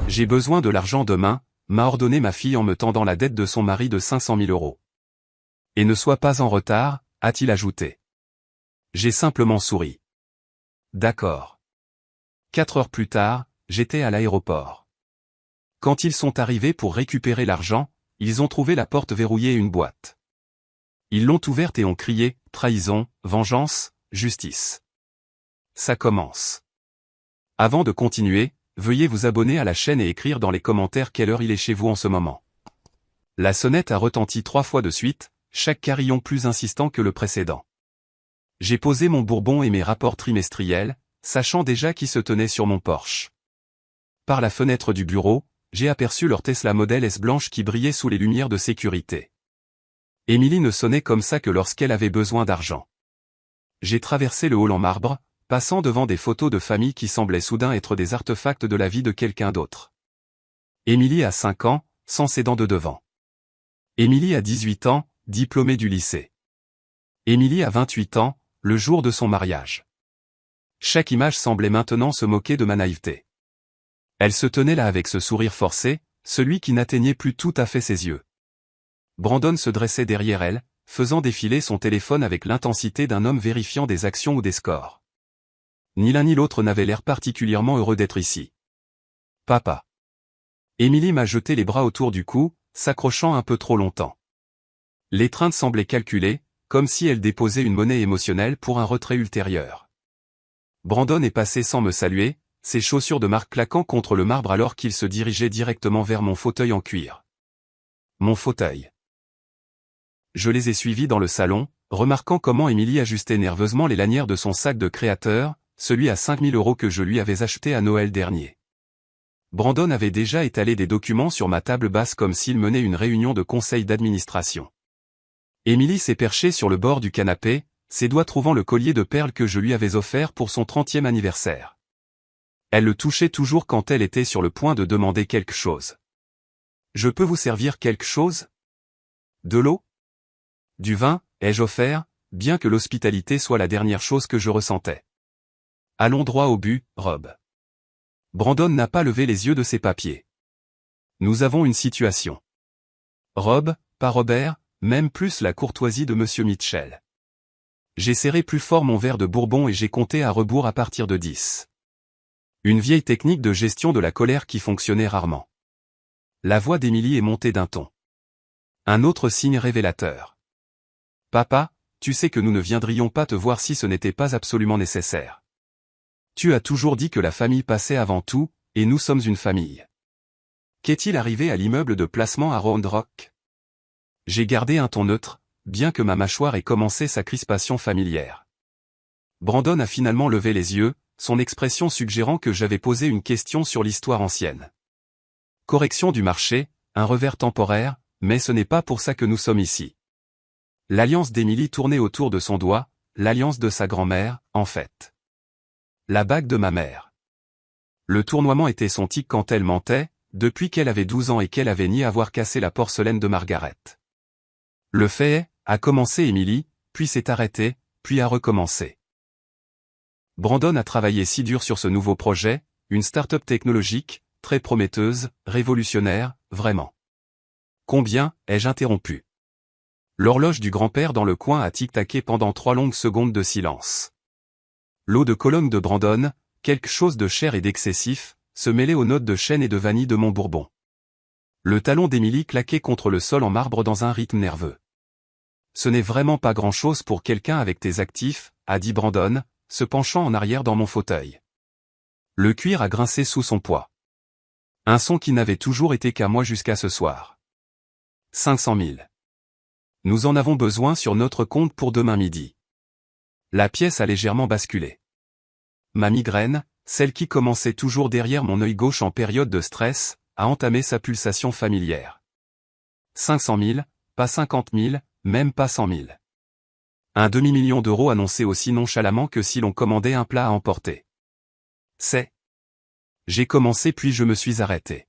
J'ai besoin de l'argent demain, m'a ordonné ma fille en me tendant la dette de son mari de 500 000 euros. Et ne sois pas en retard, a-t-il ajouté. J'ai simplement souri. D'accord. 4 heures plus tard, j'étais à l'aéroport. Quand ils sont arrivés pour récupérer l'argent, ils ont trouvé la porte verrouillée et une boîte. Ils l'ont ouverte et ont crié « Trahison, vengeance, justice ». Ça commence. Avant de continuer, veuillez vous abonner à la chaîne et écrire dans les commentaires quelle heure il est chez vous en ce moment. La sonnette a retenti 3 fois de suite, chaque carillon plus insistant que le précédent. J'ai posé mon bourbon et mes rapports trimestriels, sachant déjà qui se tenait sur mon Porsche. Par la fenêtre du bureau, j'ai aperçu leur Tesla Model S blanche qui brillait sous les lumières de sécurité. Émilie ne sonnait comme ça que lorsqu'elle avait besoin d'argent. J'ai traversé le hall en marbre, passant devant des photos de famille qui semblaient soudain être des artefacts de la vie de quelqu'un d'autre. Émilie a 5 ans, sans ses dents de devant. Émilie a 18 ans, diplômée du lycée. Émilie a 28 ans, le jour de son mariage. Chaque image semblait maintenant se moquer de ma naïveté. Elle se tenait là avec ce sourire forcé, celui qui n'atteignait plus tout à fait ses yeux. Brandon se dressait derrière elle, faisant défiler son téléphone avec l'intensité d'un homme vérifiant des actions ou des scores. Ni l'un ni l'autre n'avait l'air particulièrement heureux d'être ici. Papa. Émilie m'a jeté les bras autour du cou, s'accrochant un peu trop longtemps. L'étreinte semblait calculée, comme si elle déposait une monnaie émotionnelle pour un retrait ultérieur. Brandon est passé sans me saluer, ses chaussures de marque claquant contre le marbre alors qu'il se dirigeait directement vers mon fauteuil en cuir. Mon fauteuil. Je les ai suivis dans le salon, remarquant comment Émilie ajustait nerveusement les lanières de son sac de créateur, celui à 5 000 € que je lui avais acheté à Noël dernier. Brandon avait déjà étalé des documents sur ma table basse comme s'il menait une réunion de conseil d'administration. Émilie s'est perchée sur le bord du canapé, ses doigts trouvant le collier de perles que je lui avais offert pour son 30e anniversaire. Elle le touchait toujours quand elle était sur le point de demander quelque chose. « Je peux vous servir quelque chose ? De l'eau ? Du vin, ai-je offert, bien que l'hospitalité soit la dernière chose que je ressentais. Allons droit au but, Rob. » Brandon n'a pas levé les yeux de ses papiers. Nous avons une situation. Rob, pas Robert, même plus la courtoisie de Monsieur Mitchell. J'ai serré plus fort mon verre de bourbon et j'ai compté à rebours à partir de 10. Une vieille technique de gestion de la colère qui fonctionnait rarement. La voix d'Émilie est montée d'un ton. Un autre signe révélateur. Papa, tu sais que nous ne viendrions pas te voir si ce n'était pas absolument nécessaire. Tu as toujours dit que la famille passait avant tout, et nous sommes une famille. Qu'est-il arrivé à l'immeuble de placement à Round Rock? J'ai gardé un ton neutre, bien que ma mâchoire ait commencé sa crispation familière. Brandon a finalement levé les yeux, son expression suggérant que j'avais posé une question sur l'histoire ancienne. Correction du marché, un revers temporaire, mais ce n'est pas pour ça que nous sommes ici. L'alliance d'Émilie tournait autour de son doigt, l'alliance de sa grand-mère, en fait. La bague de ma mère. Le tournoiement était son tic quand elle mentait, depuis qu'elle avait 12 ans et qu'elle avait nié avoir cassé la porcelaine de Margaret. Le fait a commencé Émilie, puis s'est arrêté, puis a recommencé. Brandon a travaillé si dur sur ce nouveau projet, une start-up technologique, très prometteuse, révolutionnaire, vraiment. Combien, ai-je interrompu? L'horloge du grand-père dans le coin a tic-taqué pendant 3 longues secondes de silence. L'eau de Cologne de Brandon, quelque chose de cher et d'excessif, se mêlait aux notes de chêne et de vanille de mon bourbon. Le talon d'Émilie claquait contre le sol en marbre dans un rythme nerveux. Ce n'est vraiment pas grand-chose pour quelqu'un avec tes actifs, a dit Brandon, se penchant en arrière dans mon fauteuil. Le cuir a grincé sous son poids. Un son qui n'avait toujours été qu'à moi jusqu'à ce soir. 500 000. Nous en avons besoin sur notre compte pour demain midi. La pièce a légèrement basculé. Ma migraine, celle qui commençait toujours derrière mon œil gauche en période de stress, a entamé sa pulsation familière. 500 000, pas 50 000, même pas 100 000. Un demi-million d'euros annoncé aussi nonchalamment que si l'on commandait un plat à emporter. C'est. J'ai commencé puis je me suis arrêté.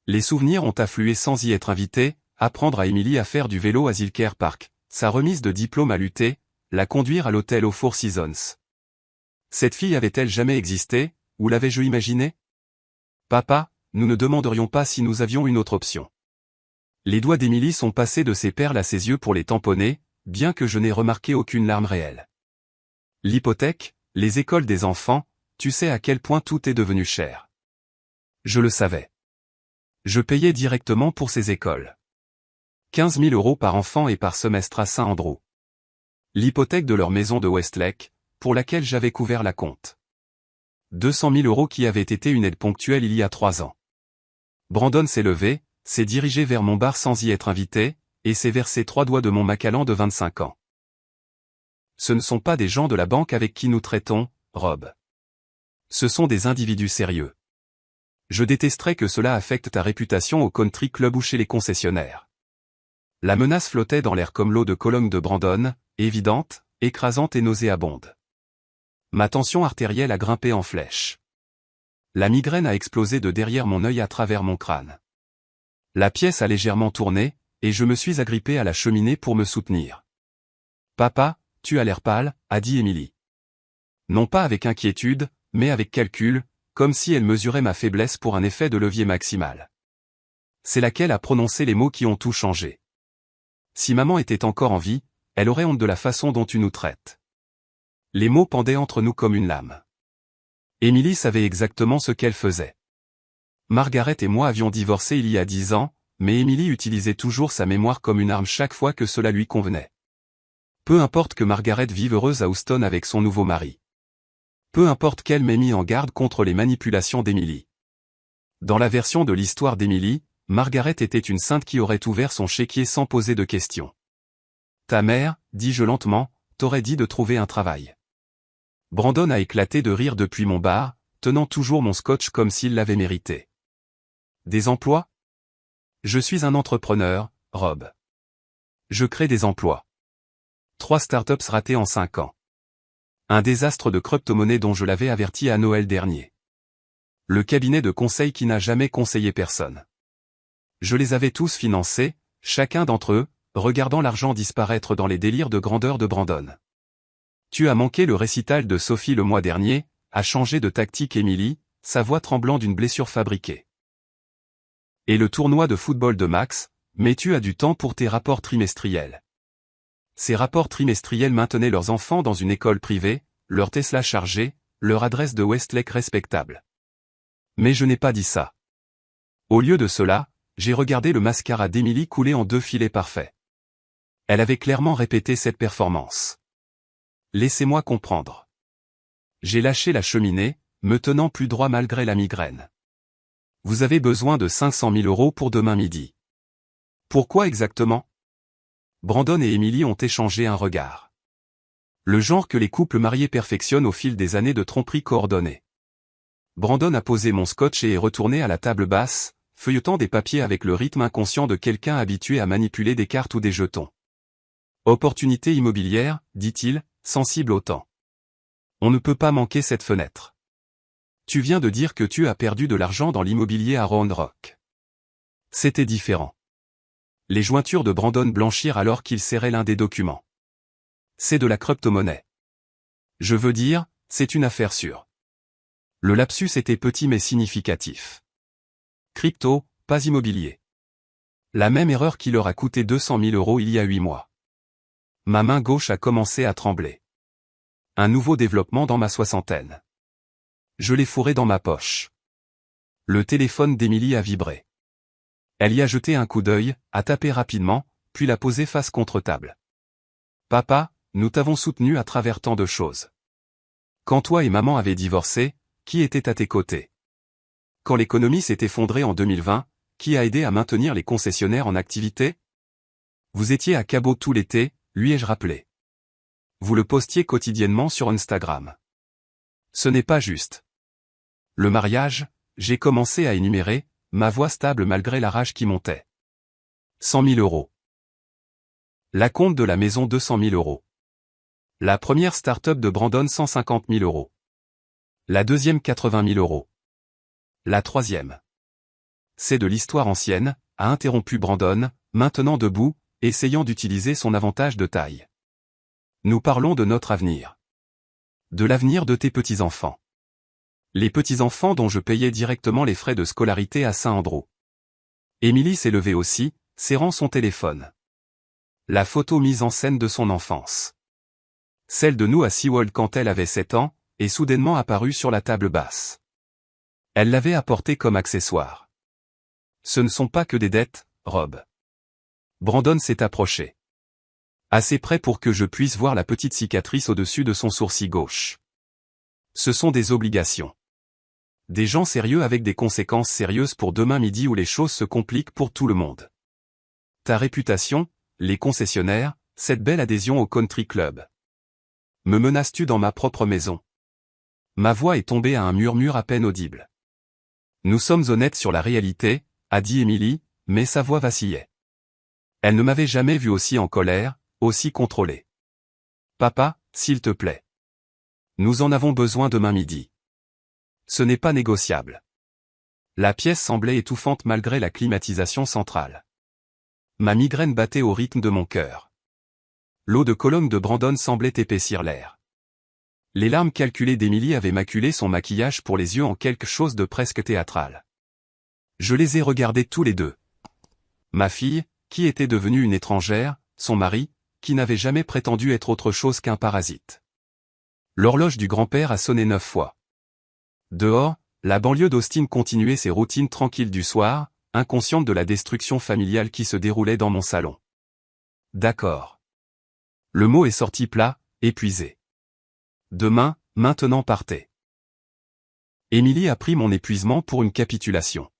Les souvenirs ont afflué sans y être invité, apprendre à Émilie à faire du vélo à Zilker Park, sa remise de diplôme à l'UT, la conduire à l'hôtel aux Four Seasons. Cette fille avait-elle jamais existé, ou l'avais-je imaginée? Papa, nous ne demanderions pas si nous avions une autre option. Les doigts d'Émilie sont passés de ses perles à ses yeux pour les tamponner, bien que je n'ai remarqué aucune larme réelle. L'hypothèque, les écoles des enfants, tu sais à quel point tout est devenu cher. Je le savais. Je payais directement pour ces écoles. 15 000 € par enfant et par semestre à Saint-Andrew. L'hypothèque de leur maison de Westlake, pour laquelle j'avais couvert la compte. 200 000 € qui avait été une aide ponctuelle il y a 3 ans. Brandon s'est levé, s'est dirigé vers mon bar sans y être invité, et s'est versé 3 doigts de mon Macallan de 25 ans. Ce ne sont pas des gens de la banque avec qui nous traitons, Rob. Ce sont des individus sérieux. Je détesterais que cela affecte ta réputation au country club ou chez les concessionnaires. La menace flottait dans l'air comme l'eau de Cologne de Brandon, évidente, écrasante et nauséabonde. Ma tension artérielle a grimpé en flèche. La migraine a explosé de derrière mon œil à travers mon crâne. La pièce a légèrement tourné, et je me suis agrippé à la cheminée pour me soutenir. « Papa, tu as l'air pâle », a dit Émilie. Non pas avec inquiétude, mais avec calcul, comme si elle mesurait ma faiblesse pour un effet de levier maximal. C'est laquelle a prononcé les mots qui ont tout changé. Si maman était encore en vie, elle aurait honte de la façon dont tu nous traites. Les mots pendaient entre nous comme une lame. Émilie savait exactement ce qu'elle faisait. Margaret et moi avions divorcé il y a 10 ans, mais Émilie utilisait toujours sa mémoire comme une arme chaque fois que cela lui convenait. Peu importe que Margaret vive heureuse à Houston avec son nouveau mari. Peu importe qu'elle m'ait mis en garde contre les manipulations d'Émilie. Dans la version de l'histoire d'Émilie, Margaret était une sainte qui aurait ouvert son chéquier sans poser de questions. Ta mère, dis-je lentement, t'aurait dit de trouver un travail. Brandon a éclaté de rire depuis mon bar, tenant toujours mon scotch comme s'il l'avait mérité. Des emplois? Je suis un entrepreneur, Rob. Je crée des emplois. 3 startups ratées en 5 ans. Un désastre de crypto-monnaie dont je l'avais averti à Noël dernier. Le cabinet de conseil qui n'a jamais conseillé personne. Je les avais tous financés, chacun d'entre eux, regardant l'argent disparaître dans les délires de grandeur de Brandon. Tu as manqué le récital de Sophie le mois dernier, a changé de tactique Émilie, sa voix tremblant d'une blessure fabriquée. Et le tournoi de football de Max, mais tu as du temps pour tes rapports trimestriels. Ces rapports trimestriels maintenaient leurs enfants dans une école privée, leur Tesla chargé, leur adresse de Westlake respectable. Mais je n'ai pas dit ça. Au lieu de cela, j'ai regardé le mascara d'Émilie couler en 2 filets parfaits. Elle avait clairement répété cette performance. Laissez-moi comprendre. J'ai lâché la cheminée, me tenant plus droit malgré la migraine. Vous avez besoin de 500 000 € pour demain midi. Pourquoi exactement? Brandon et Émilie ont échangé un regard. Le genre que les couples mariés perfectionnent au fil des années de tromperie coordonnée. Brandon a posé mon scotch et est retourné à la table basse, feuilletant des papiers avec le rythme inconscient de quelqu'un habitué à manipuler des cartes ou des jetons. Opportunité immobilière, dit-il, sensible au temps. On ne peut pas manquer cette fenêtre. Tu viens de dire que tu as perdu de l'argent dans l'immobilier à Round Rock. C'était différent. Les jointures de Brandon blanchirent alors qu'il serrait l'un des documents. C'est de la crypto-monnaie. Je veux dire, c'est une affaire sûre. Le lapsus était petit mais significatif. Crypto, pas immobilier. La même erreur qui leur a coûté 200 000 € il y a 8 mois. Ma main gauche a commencé à trembler. Un nouveau développement dans ma soixantaine. Je l'ai fourré dans ma poche. Le téléphone d'Émilie a vibré. Elle y a jeté un coup d'œil, a tapé rapidement, puis l'a posé face contre table. Papa, nous t'avons soutenu à travers tant de choses. Quand toi et maman avaient divorcé, qui était à tes côtés? Quand l'économie s'est effondrée en 2020, qui a aidé à maintenir les concessionnaires en activité? Vous étiez à Cabo tout l'été, lui ai-je rappelé. Vous le postiez quotidiennement sur Instagram. Ce n'est pas juste. Le mariage, j'ai commencé à énumérer, ma voix stable malgré la rage qui montait. 100 000 €. La compte de la maison 200 000 €. La première start-up de Brandon 150 000 €. La deuxième 80 000 €. La troisième. C'est de l'histoire ancienne, a interrompu Brandon, maintenant debout, essayant d'utiliser son avantage de taille. Nous parlons de notre avenir. De l'avenir de tes petits-enfants. Les petits-enfants dont je payais directement les frais de scolarité à Saint-Andrew. Émilie s'est levée aussi, serrant son téléphone. La photo mise en scène de son enfance. Celle de nous à SeaWorld quand elle avait 7 ans, est soudainement apparue sur la table basse. Elle l'avait apportée comme accessoire. Ce ne sont pas que des dettes, Rob. Brandon s'est approché. Assez près pour que je puisse voir la petite cicatrice au-dessus de son sourcil gauche. Ce sont des obligations. Des gens sérieux avec des conséquences sérieuses pour demain midi où les choses se compliquent pour tout le monde. Ta réputation, les concessionnaires, cette belle adhésion au country club. Me menaces-tu dans ma propre maison? Ma voix est tombée à un murmure à peine audible. Nous sommes honnêtes sur la réalité, a dit Émilie, mais sa voix vacillait. Elle ne m'avait jamais vu aussi en colère, aussi contrôlée. Papa, s'il te plaît. Nous en avons besoin demain midi. Ce n'est pas négociable. La pièce semblait étouffante malgré la climatisation centrale. Ma migraine battait au rythme de mon cœur. L'eau de Cologne de Brandon semblait épaissir l'air. Les larmes calculées d'Émilie avaient maculé son maquillage pour les yeux en quelque chose de presque théâtral. Je les ai regardés tous les deux. Ma fille, qui était devenue une étrangère, son mari, qui n'avait jamais prétendu être autre chose qu'un parasite. L'horloge du grand-père a sonné 9 fois. Dehors, la banlieue d'Austin continuait ses routines tranquilles du soir, inconsciente de la destruction familiale qui se déroulait dans mon salon. D'accord. Le mot est sorti plat, épuisé. Demain, maintenant partez. Émilie a pris mon épuisement pour une capitulation.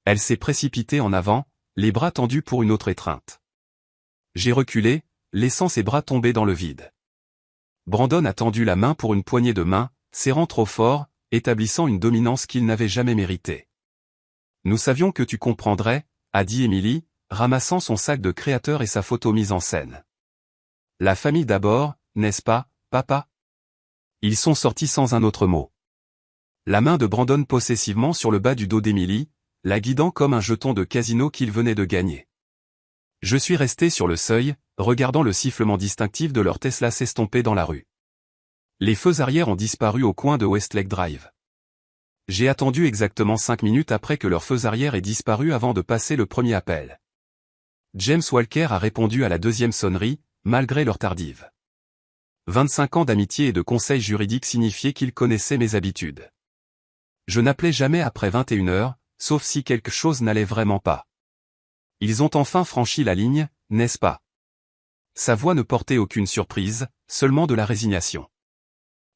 Elle s'est précipitée en avant, les bras tendus pour une autre étreinte. J'ai reculé, laissant ses bras tomber dans le vide. Brandon a tendu la main pour une poignée de main, serrant trop fort, établissant une dominance qu'il n'avait jamais méritée. Nous savions que tu comprendrais, a dit Émilie, ramassant son sac de créateur et sa photo mise en scène. La famille d'abord, n'est-ce pas, papa? Ils sont sortis sans un autre mot. La main de Brandon possessivement sur le bas du dos d'Émilie, la guidant comme un jeton de casino qu'il venait de gagner. Je suis resté sur le seuil, regardant le sifflement distinctif de leur Tesla s'estomper dans la rue. Les feux arrière ont disparu au coin de Westlake Drive. J'ai attendu exactement 5 minutes après que leur feux arrière ait disparu avant de passer le premier appel. James Walker a répondu à la deuxième sonnerie, malgré leur tardive. 25 ans d'amitié et de conseils juridiques signifiaient qu'il connaissait mes habitudes. Je n'appelais jamais après 21h, sauf si quelque chose n'allait vraiment pas. Ils ont enfin franchi la ligne, n'est-ce pas? Sa voix ne portait aucune surprise, seulement de la résignation.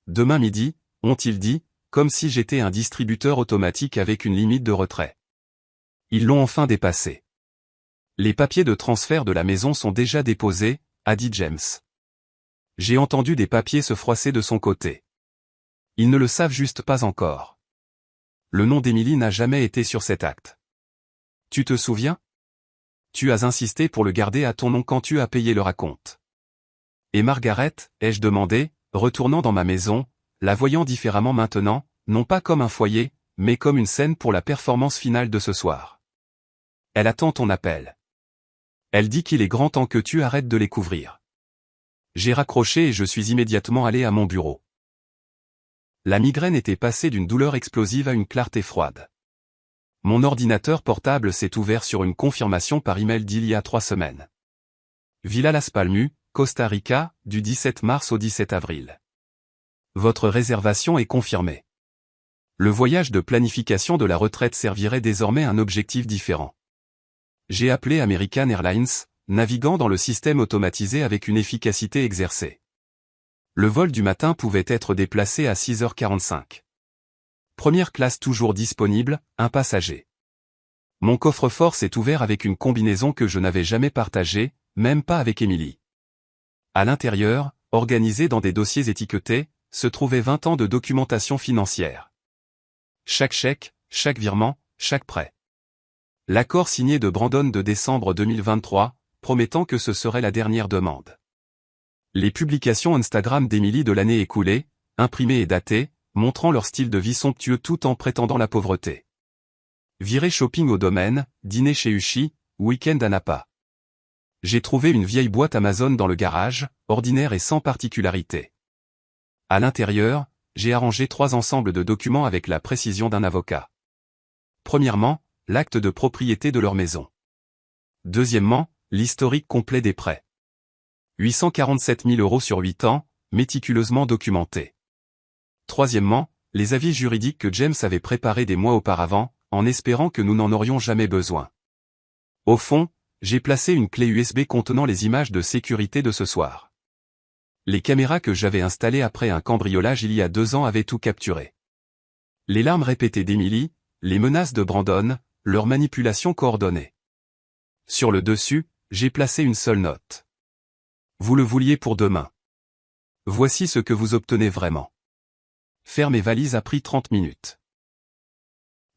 Demain midi, ont-ils dit, comme si j'étais un distributeur automatique avec une limite de retrait. Ils l'ont enfin dépassé. Les papiers de transfert de la maison sont déjà déposés, a dit James. J'ai entendu des papiers se froisser de son côté. Ils ne le savent juste pas encore. Le nom d'Émilie n'a jamais été sur cet acte. Tu te souviens? Tu as insisté pour le garder à ton nom quand tu as payé le raconte. Et Margaret, ai-je demandé, retournant dans ma maison, la voyant différemment maintenant, non pas comme un foyer, mais comme une scène pour la performance finale de ce soir. Elle attend ton appel. Elle dit qu'il est grand temps que tu arrêtes de les couvrir. J'ai raccroché et je suis immédiatement allé à mon bureau. La migraine était passée d'une douleur explosive à une clarté froide. Mon ordinateur portable s'est ouvert sur une confirmation par email d'il y a 3 semaines. Villa Las Palmas, Costa Rica, du 17 mars au 17 avril. Votre réservation est confirmée. Le voyage de planification de la retraite servirait désormais un objectif différent. J'ai appelé American Airlines, naviguant dans le système automatisé avec une efficacité exercée. Le vol du matin pouvait être déplacé à 6h45. Première classe toujours disponible, un passager. Mon coffre-fort s'est ouvert avec une combinaison que je n'avais jamais partagée, même pas avec Émilie. À l'intérieur, organisé dans des dossiers étiquetés, se trouvaient 20 ans de documentation financière. Chaque chèque, chaque virement, chaque prêt. L'accord signé de Brandon de décembre 2023, promettant que ce serait la dernière demande. Les publications Instagram d'Émilie de l'année écoulée, imprimées et datées, montrant leur style de vie somptueux tout en prétendant la pauvreté. Virée shopping au domaine, dîner chez Uchi, week-end à Napa. J'ai trouvé une vieille boîte Amazon dans le garage, ordinaire et sans particularité. À l'intérieur, j'ai arrangé 3 ensembles de documents avec la précision d'un avocat. Premièrement, l'acte de propriété de leur maison. Deuxièmement, l'historique complet des prêts. 847 000 € sur 8 ans, méticuleusement documenté. Troisièmement, les avis juridiques que James avait préparés des mois auparavant, en espérant que nous n'en aurions jamais besoin. Au fond, j'ai placé une clé USB contenant les images de sécurité de ce soir. Les caméras que j'avais installées après un cambriolage il y a 2 ans avaient tout capturé. Les larmes répétées d'Emily, les menaces de Brandon, leur manipulation coordonnée. Sur le dessus, j'ai placé une seule note. Vous le vouliez pour demain. Voici ce que vous obtenez vraiment. Faire mes valises a pris 30 minutes.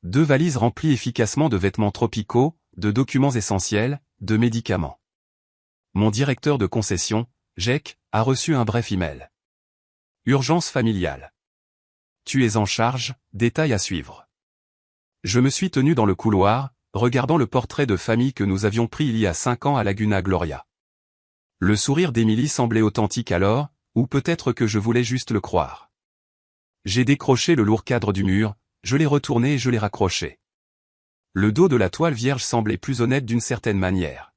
2 valises remplies efficacement de vêtements tropicaux, de documents essentiels, de médicaments. Mon directeur de concession, Jake, a reçu un bref email. Urgence familiale. Tu es en charge, détail à suivre. Je me suis tenu dans le couloir, regardant le portrait de famille que nous avions pris il y a 5 ans à Laguna Gloria. Le sourire d'Emily semblait authentique alors, ou peut-être que je voulais juste le croire. J'ai décroché le lourd cadre du mur, je l'ai retourné et je l'ai raccroché. Le dos de la toile vierge semblait plus honnête d'une certaine manière.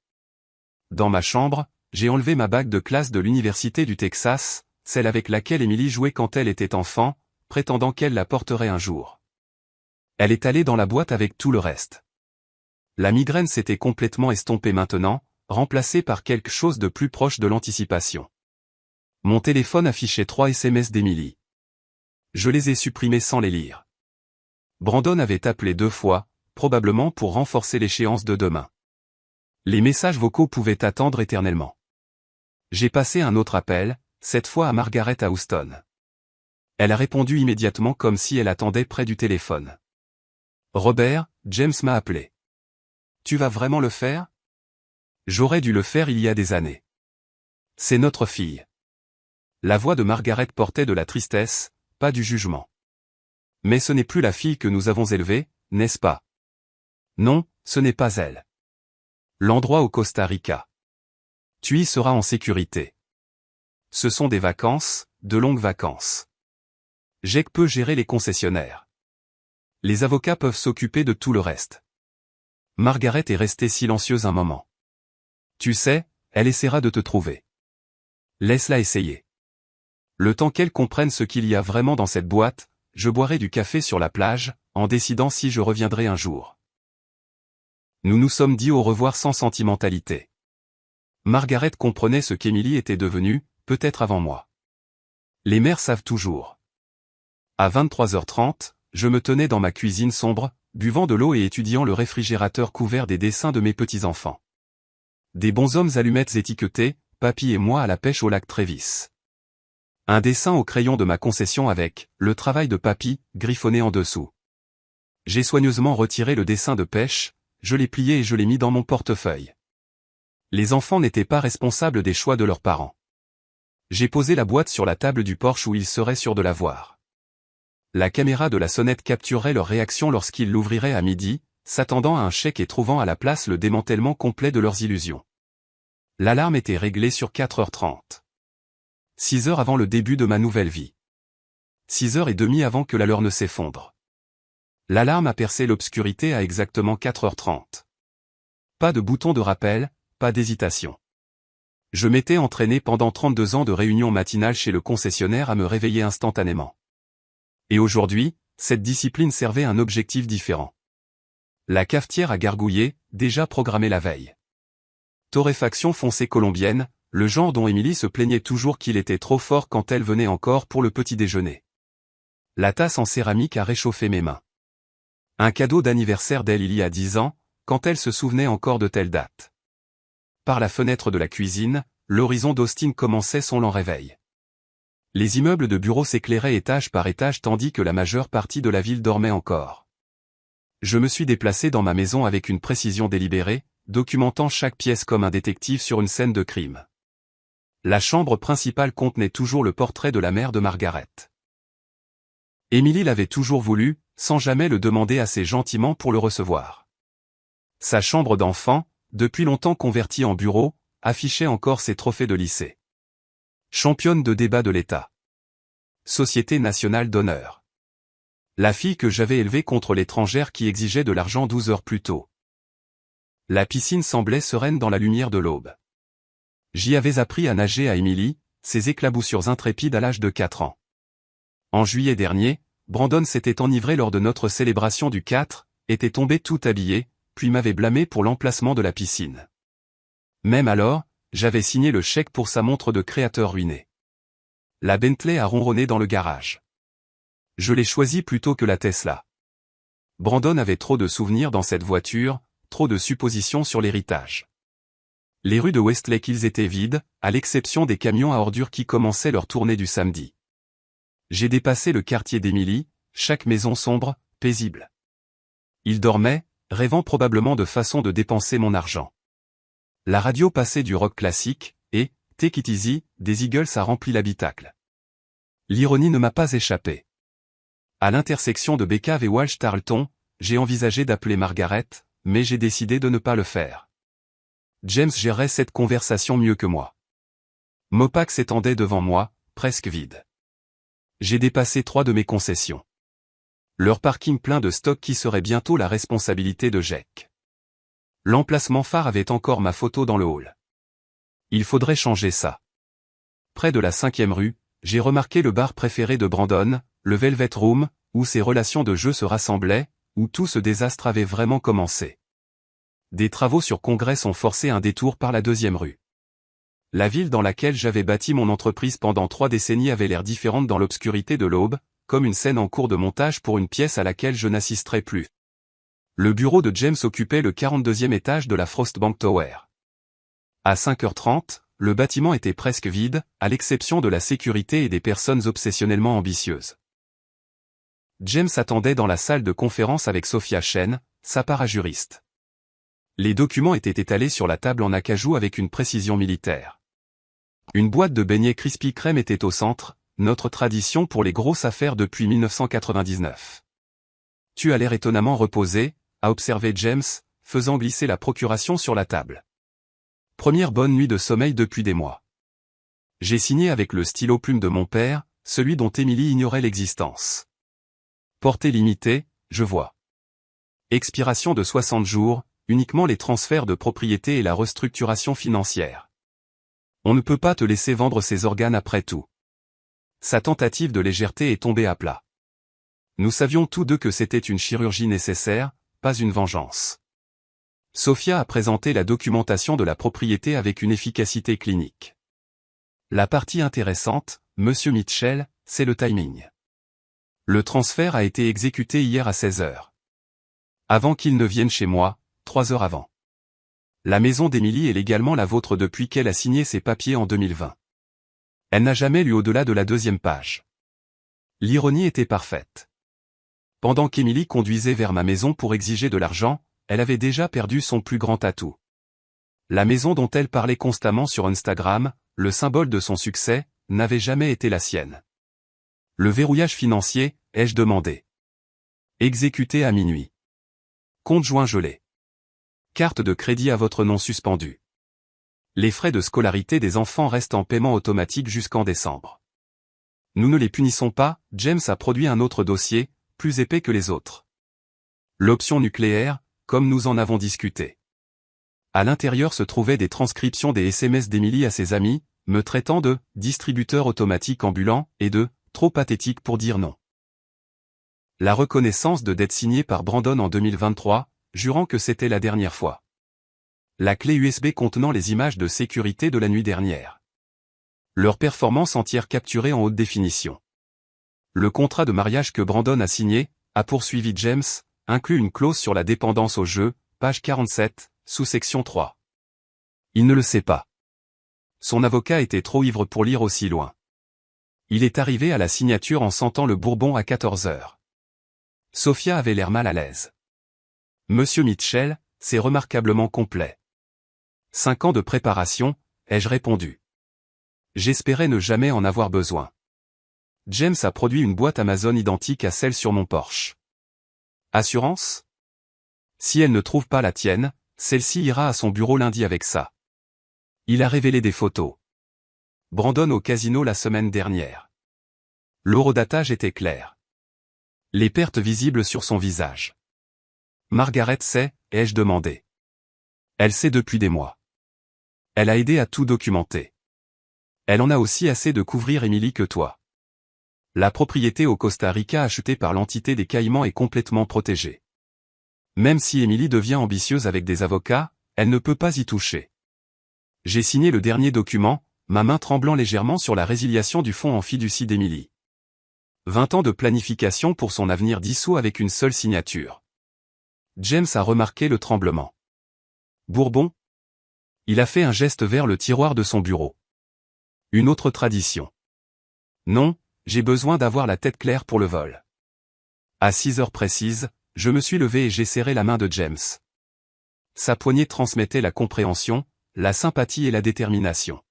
Dans ma chambre, j'ai enlevé ma bague de classe de l'Université du Texas, celle avec laquelle Emily jouait quand elle était enfant, prétendant qu'elle la porterait un jour. Elle est allée dans la boîte avec tout le reste. La migraine s'était complètement estompée maintenant, remplacée par quelque chose de plus proche de l'anticipation. Mon téléphone affichait 3 SMS d'Emily. Je les ai supprimés sans les lire. Brandon avait appelé 2 fois, probablement pour renforcer l'échéance de demain. Les messages vocaux pouvaient attendre éternellement. J'ai passé un autre appel, cette fois à Margaret à Houston. Elle a répondu immédiatement comme si elle attendait près du téléphone. Robert, James m'a appelé. Tu vas vraiment le faire? J'aurais dû le faire il y a des années. C'est notre fille. La voix de Margaret portait de la tristesse, pas du jugement. Mais ce n'est plus la fille que nous avons élevée, n'est-ce pas? Non, ce n'est pas elle. L'endroit au Costa Rica. Tu y seras en sécurité. Ce sont des vacances, de longues vacances. Jake peut gérer les concessionnaires. Les avocats peuvent s'occuper de tout le reste. Margaret est restée silencieuse un moment. Tu sais, elle essaiera de te trouver. Laisse-la essayer. Le temps qu'elle comprenne ce qu'il y a vraiment dans cette boîte, je boirai du café sur la plage, en décidant si je reviendrai un jour. Nous nous sommes dit au revoir sans sentimentalité. Margaret comprenait ce qu'Emily était devenue, peut-être avant moi. Les mères savent toujours. À 23h30, je me tenais dans ma cuisine sombre, buvant de l'eau et étudiant le réfrigérateur couvert des dessins de mes petits-enfants. Des bonshommes allumettes étiquetés, Papy et moi à la pêche au lac Travis. Un dessin au crayon de ma concession avec « Le travail de Papy » griffonné en dessous. J'ai soigneusement retiré le dessin de pêche, je l'ai plié et je l'ai mis dans mon portefeuille. Les enfants n'étaient pas responsables des choix de leurs parents. J'ai posé la boîte sur la table du porche où ils seraient sûrs de la voir. La caméra de la sonnette capturerait leur réaction lorsqu'ils l'ouvriraient à midi, s'attendant à un chèque et trouvant à la place le démantèlement complet de leurs illusions. L'alarme était réglée sur 4h30. 6 heures avant le début de ma nouvelle vie. 6h30 avant que la leur ne s'effondre. L'alarme a percé l'obscurité à exactement 4h30. Pas de bouton de rappel, pas d'hésitation. Je m'étais entraîné pendant 32 ans de réunions matinales chez le concessionnaire à me réveiller instantanément. Et aujourd'hui, cette discipline servait un objectif différent. La cafetière a gargouillé, déjà programmée la veille. Torréfaction foncée colombienne, le genre dont Emily se plaignait toujours qu'il était trop fort quand elle venait encore pour le petit déjeuner. La tasse en céramique a réchauffé mes mains. Un cadeau d'anniversaire d'elle il y a 10 ans, quand elle se souvenait encore de telle date. Par la fenêtre de la cuisine, l'horizon d'Austin commençait son lent réveil. Les immeubles de bureaux s'éclairaient étage par étage tandis que la majeure partie de la ville dormait encore. Je me suis déplacé dans ma maison avec une précision délibérée, documentant chaque pièce comme un détective sur une scène de crime. La chambre principale contenait toujours le portrait de la mère de Margaret. Emily l'avait toujours voulu, sans jamais le demander assez gentiment pour le recevoir. Sa chambre d'enfant, depuis longtemps convertie en bureau, affichait encore ses trophées de lycée. Championne de débat de l'État. Société nationale d'honneur. La fille que j'avais élevée contre l'étrangère qui exigeait de l'argent 12 heures plus tôt. La piscine semblait sereine dans la lumière de l'aube. J'y avais appris à nager à Émilie, ses éclaboussures intrépides à l'âge de 4 ans. En juillet dernier, Brandon s'était enivré lors de notre célébration du 4, était tombé tout habillé, puis m'avait blâmé pour l'emplacement de la piscine. Même alors, j'avais signé le chèque pour sa montre de créateur ruiné. La Bentley a ronronné dans le garage. Je l'ai choisie plutôt que la Tesla. Brandon avait trop de souvenirs dans cette voiture, trop de suppositions sur l'héritage. Les rues de Westlake Hills étaient vides, à l'exception des camions à ordures qui commençaient leur tournée du samedi. J'ai dépassé le quartier d'Émilie, chaque maison sombre, paisible. Il dormait, rêvant probablement de façon de dépenser mon argent. La radio passait du rock classique, et, Take It Easy, des Eagles a rempli l'habitacle. L'ironie ne m'a pas échappé. À l'intersection de Bécave et Walsh Tarleton, j'ai envisagé d'appeler Margaret, mais j'ai décidé de ne pas le faire. James gérait cette conversation mieux que moi. Mopac s'étendait devant moi, presque vide. J'ai dépassé 3 de mes concessions. Leur parking plein de stock qui serait bientôt la responsabilité de Jack. L'emplacement phare avait encore ma photo dans le hall. Il faudrait changer ça. Près de la 5e rue, j'ai remarqué le bar préféré de Brandon, le Velvet Room, où ses relations de jeu se rassemblaient, où tout ce désastre avait vraiment commencé. Des travaux sur Congress ont forcé un détour par la 2e rue. La ville dans laquelle j'avais bâti mon entreprise pendant 3 décennies avait l'air différente dans l'obscurité de l'aube, comme une scène en cours de montage pour une pièce à laquelle je n'assisterai plus. Le bureau de James occupait le 42e étage de la Frostbank Tower. À 5h30, le bâtiment était presque vide, à l'exception de la sécurité et des personnes obsessionnellement ambitieuses. James attendait dans la salle de conférence avec Sophia Chen, sa parajuriste. Les documents étaient étalés sur la table en acajou avec une précision militaire. Une boîte de beignets Krispy Kreme était au centre, notre tradition pour les grosses affaires depuis 1999. Tu as l'air étonnamment reposé, a observé James, faisant glisser la procuration sur la table. Première bonne nuit de sommeil depuis des mois. J'ai signé avec le stylo plume de mon père, celui dont Émilie ignorait l'existence. Portée limitée, je vois. Expiration de 60 jours, uniquement les transferts de propriété et la restructuration financière. On ne peut pas te laisser vendre ses organes après tout. Sa tentative de légèreté est tombée à plat. Nous savions tous deux que c'était une chirurgie nécessaire, pas une vengeance. Sophia a présenté la documentation de la propriété avec une efficacité clinique. La partie intéressante, Monsieur Mitchell, c'est le timing. Le transfert a été exécuté hier à 16h. Avant qu'il ne vienne chez moi, 3 heures avant. La maison d'Émilie est légalement la vôtre depuis qu'elle a signé ses papiers en 2020. Elle n'a jamais lu au-delà de la 2e page. L'ironie était parfaite. Pendant qu'Émilie conduisait vers ma maison pour exiger de l'argent, elle avait déjà perdu son plus grand atout. La maison dont elle parlait constamment sur Instagram, le symbole de son succès, n'avait jamais été la sienne. Le verrouillage financier, ai-je demandé. Exécuté à minuit. Compte joint gelé. Carte de crédit à votre nom suspendue. Les frais de scolarité des enfants restent en paiement automatique jusqu'en décembre. Nous ne les punissons pas, James a produit un autre dossier, plus épais que les autres. L'option nucléaire, comme nous en avons discuté. À l'intérieur se trouvaient des transcriptions des SMS d'Émilie à ses amis, me traitant de « distributeur automatique ambulant » et de « trop pathétique pour dire non ». La reconnaissance de dette signée par Brandon en 2023, jurant que c'était la dernière fois. La clé USB contenant les images de sécurité de la nuit dernière. Leur performance entière capturée en haute définition. Le contrat de mariage que Brandon a signé, a poursuivi James, inclut une clause sur la dépendance au jeu, page 47, sous-section 3. Il ne le sait pas. Son avocat était trop ivre pour lire aussi loin. Il est arrivé à la signature en sentant le bourbon à 14h. Sophia avait l'air mal à l'aise. Monsieur Mitchell, c'est remarquablement complet. 5 ans de préparation, ai-je répondu. J'espérais ne jamais en avoir besoin. James a produit une boîte Amazon identique à celle sur mon Porsche. Assurance? Si elle ne trouve pas la tienne, celle-ci ira à son bureau lundi avec ça. Il a révélé des photos. Brandon au casino la semaine dernière. L'horodatage était clair. Les pertes visibles sur son visage. Margaret sait, ai-je demandé. Elle sait depuis des mois. Elle a aidé à tout documenter. Elle en a aussi assez de couvrir Emily que toi. La propriété au Costa Rica achetée par l'entité des Caïmans est complètement protégée. Même si Emily devient ambitieuse avec des avocats, elle ne peut pas y toucher. J'ai signé le dernier document, ma main tremblant légèrement sur la résiliation du fonds en fiducie d'Emily. 20 ans de planification pour son avenir dissous avec une seule signature. James a remarqué le tremblement. Bourbon? Il a fait un geste vers le tiroir de son bureau. Une autre tradition. Non, j'ai besoin d'avoir la tête claire pour le vol. À 6 heures précises, je me suis levé et j'ai serré la main de James. Sa poignée transmettait la compréhension, la sympathie et la détermination.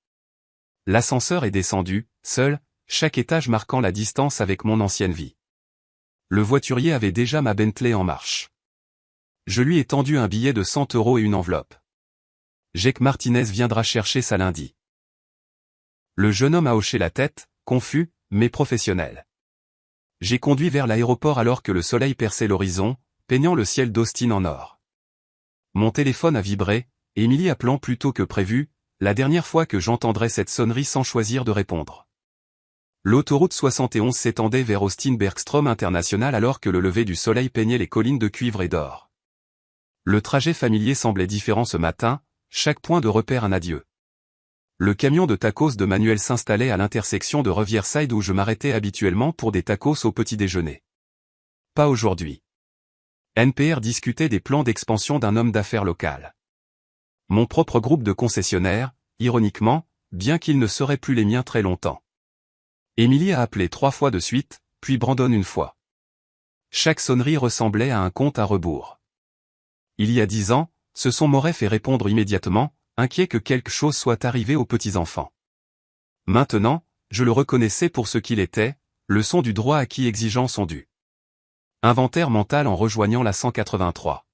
L'ascenseur est descendu, seul, chaque étage marquant la distance avec mon ancienne vie. Le voiturier avait déjà ma Bentley en marche. Je lui ai tendu un billet de 100 € et une enveloppe. Jake Martinez viendra chercher ça lundi. Le jeune homme a hoché la tête, confus, mais professionnel. J'ai conduit vers l'aéroport alors que le soleil perçait l'horizon, peignant le ciel d'Austin en or. Mon téléphone a vibré, Emily appelant plus tôt que prévu, la dernière fois que j'entendrais cette sonnerie sans choisir de répondre. L'autoroute 71 s'étendait vers Austin-Bergstrom International alors que le lever du soleil peignait les collines de cuivre et d'or. Le trajet familier semblait différent ce matin, chaque point de repère un adieu. Le camion de tacos de Manuel s'installait à l'intersection de Riverside où je m'arrêtais habituellement pour des tacos au petit déjeuner. Pas aujourd'hui. NPR discutait des plans d'expansion d'un homme d'affaires local. Mon propre groupe de concessionnaires, ironiquement, bien qu'ils ne seraient plus les miens très longtemps. Emily a appelé 3 fois de suite, puis Brandon une fois. Chaque sonnerie ressemblait à un compte à rebours. Il y a 10 ans, ce son m'aurait fait répondre immédiatement, inquiet que quelque chose soit arrivé aux petits-enfants. Maintenant, je le reconnaissais pour ce qu'il était, le son du droit acquis exigeant son dû. Inventaire mental en rejoignant la 183.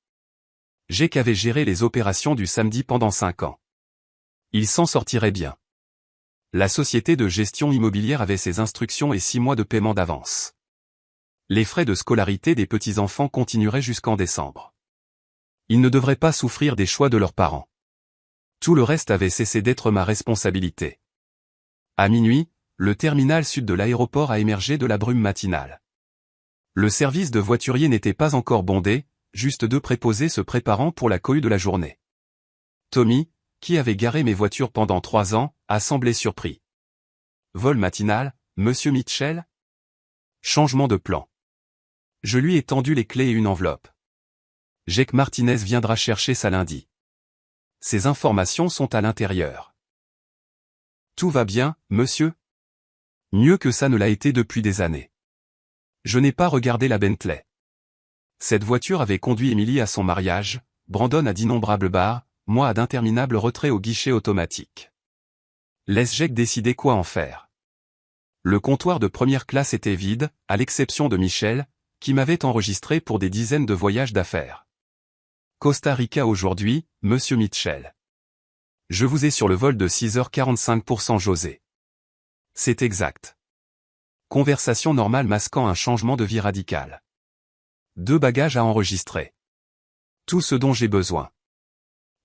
Jake avait géré les opérations du samedi pendant 5 ans. Il s'en sortirait bien. La société de gestion immobilière avait ses instructions et 6 mois de paiement d'avance. Les frais de scolarité des petits-enfants continueraient jusqu'en décembre. Ils ne devraient pas souffrir des choix de leurs parents. Tout le reste avait cessé d'être ma responsabilité. À minuit, le terminal sud de l'aéroport a émergé de la brume matinale. Le service de voiturier n'était pas encore bondé, juste 2 préposés se préparant pour la cohue de la journée. Tommy, qui avait garé mes voitures pendant 3 ans, a semblé surpris. Vol matinal, Monsieur Mitchell? Changement de plan. Je lui ai tendu les clés et une enveloppe. Jake Martinez viendra chercher ça lundi. Ces informations sont à l'intérieur. Tout va bien, monsieur? Mieux que ça ne l'a été depuis des années. Je n'ai pas regardé la Bentley. Cette voiture avait conduit Emily à son mariage, Brandon à d'innombrables bars, moi à d'interminables retraits au guichet automatique. Laisse Jake décider quoi en faire. Le comptoir de première classe était vide, à l'exception de Michel, qui m'avait enregistré pour des dizaines de voyages d'affaires. Costa Rica aujourd'hui, Monsieur Mitchell. Je vous ai sur le vol de 6h45 José. C'est exact. Conversation normale masquant un changement de vie radical. 2 bagages à enregistrer. Tout ce dont j'ai besoin.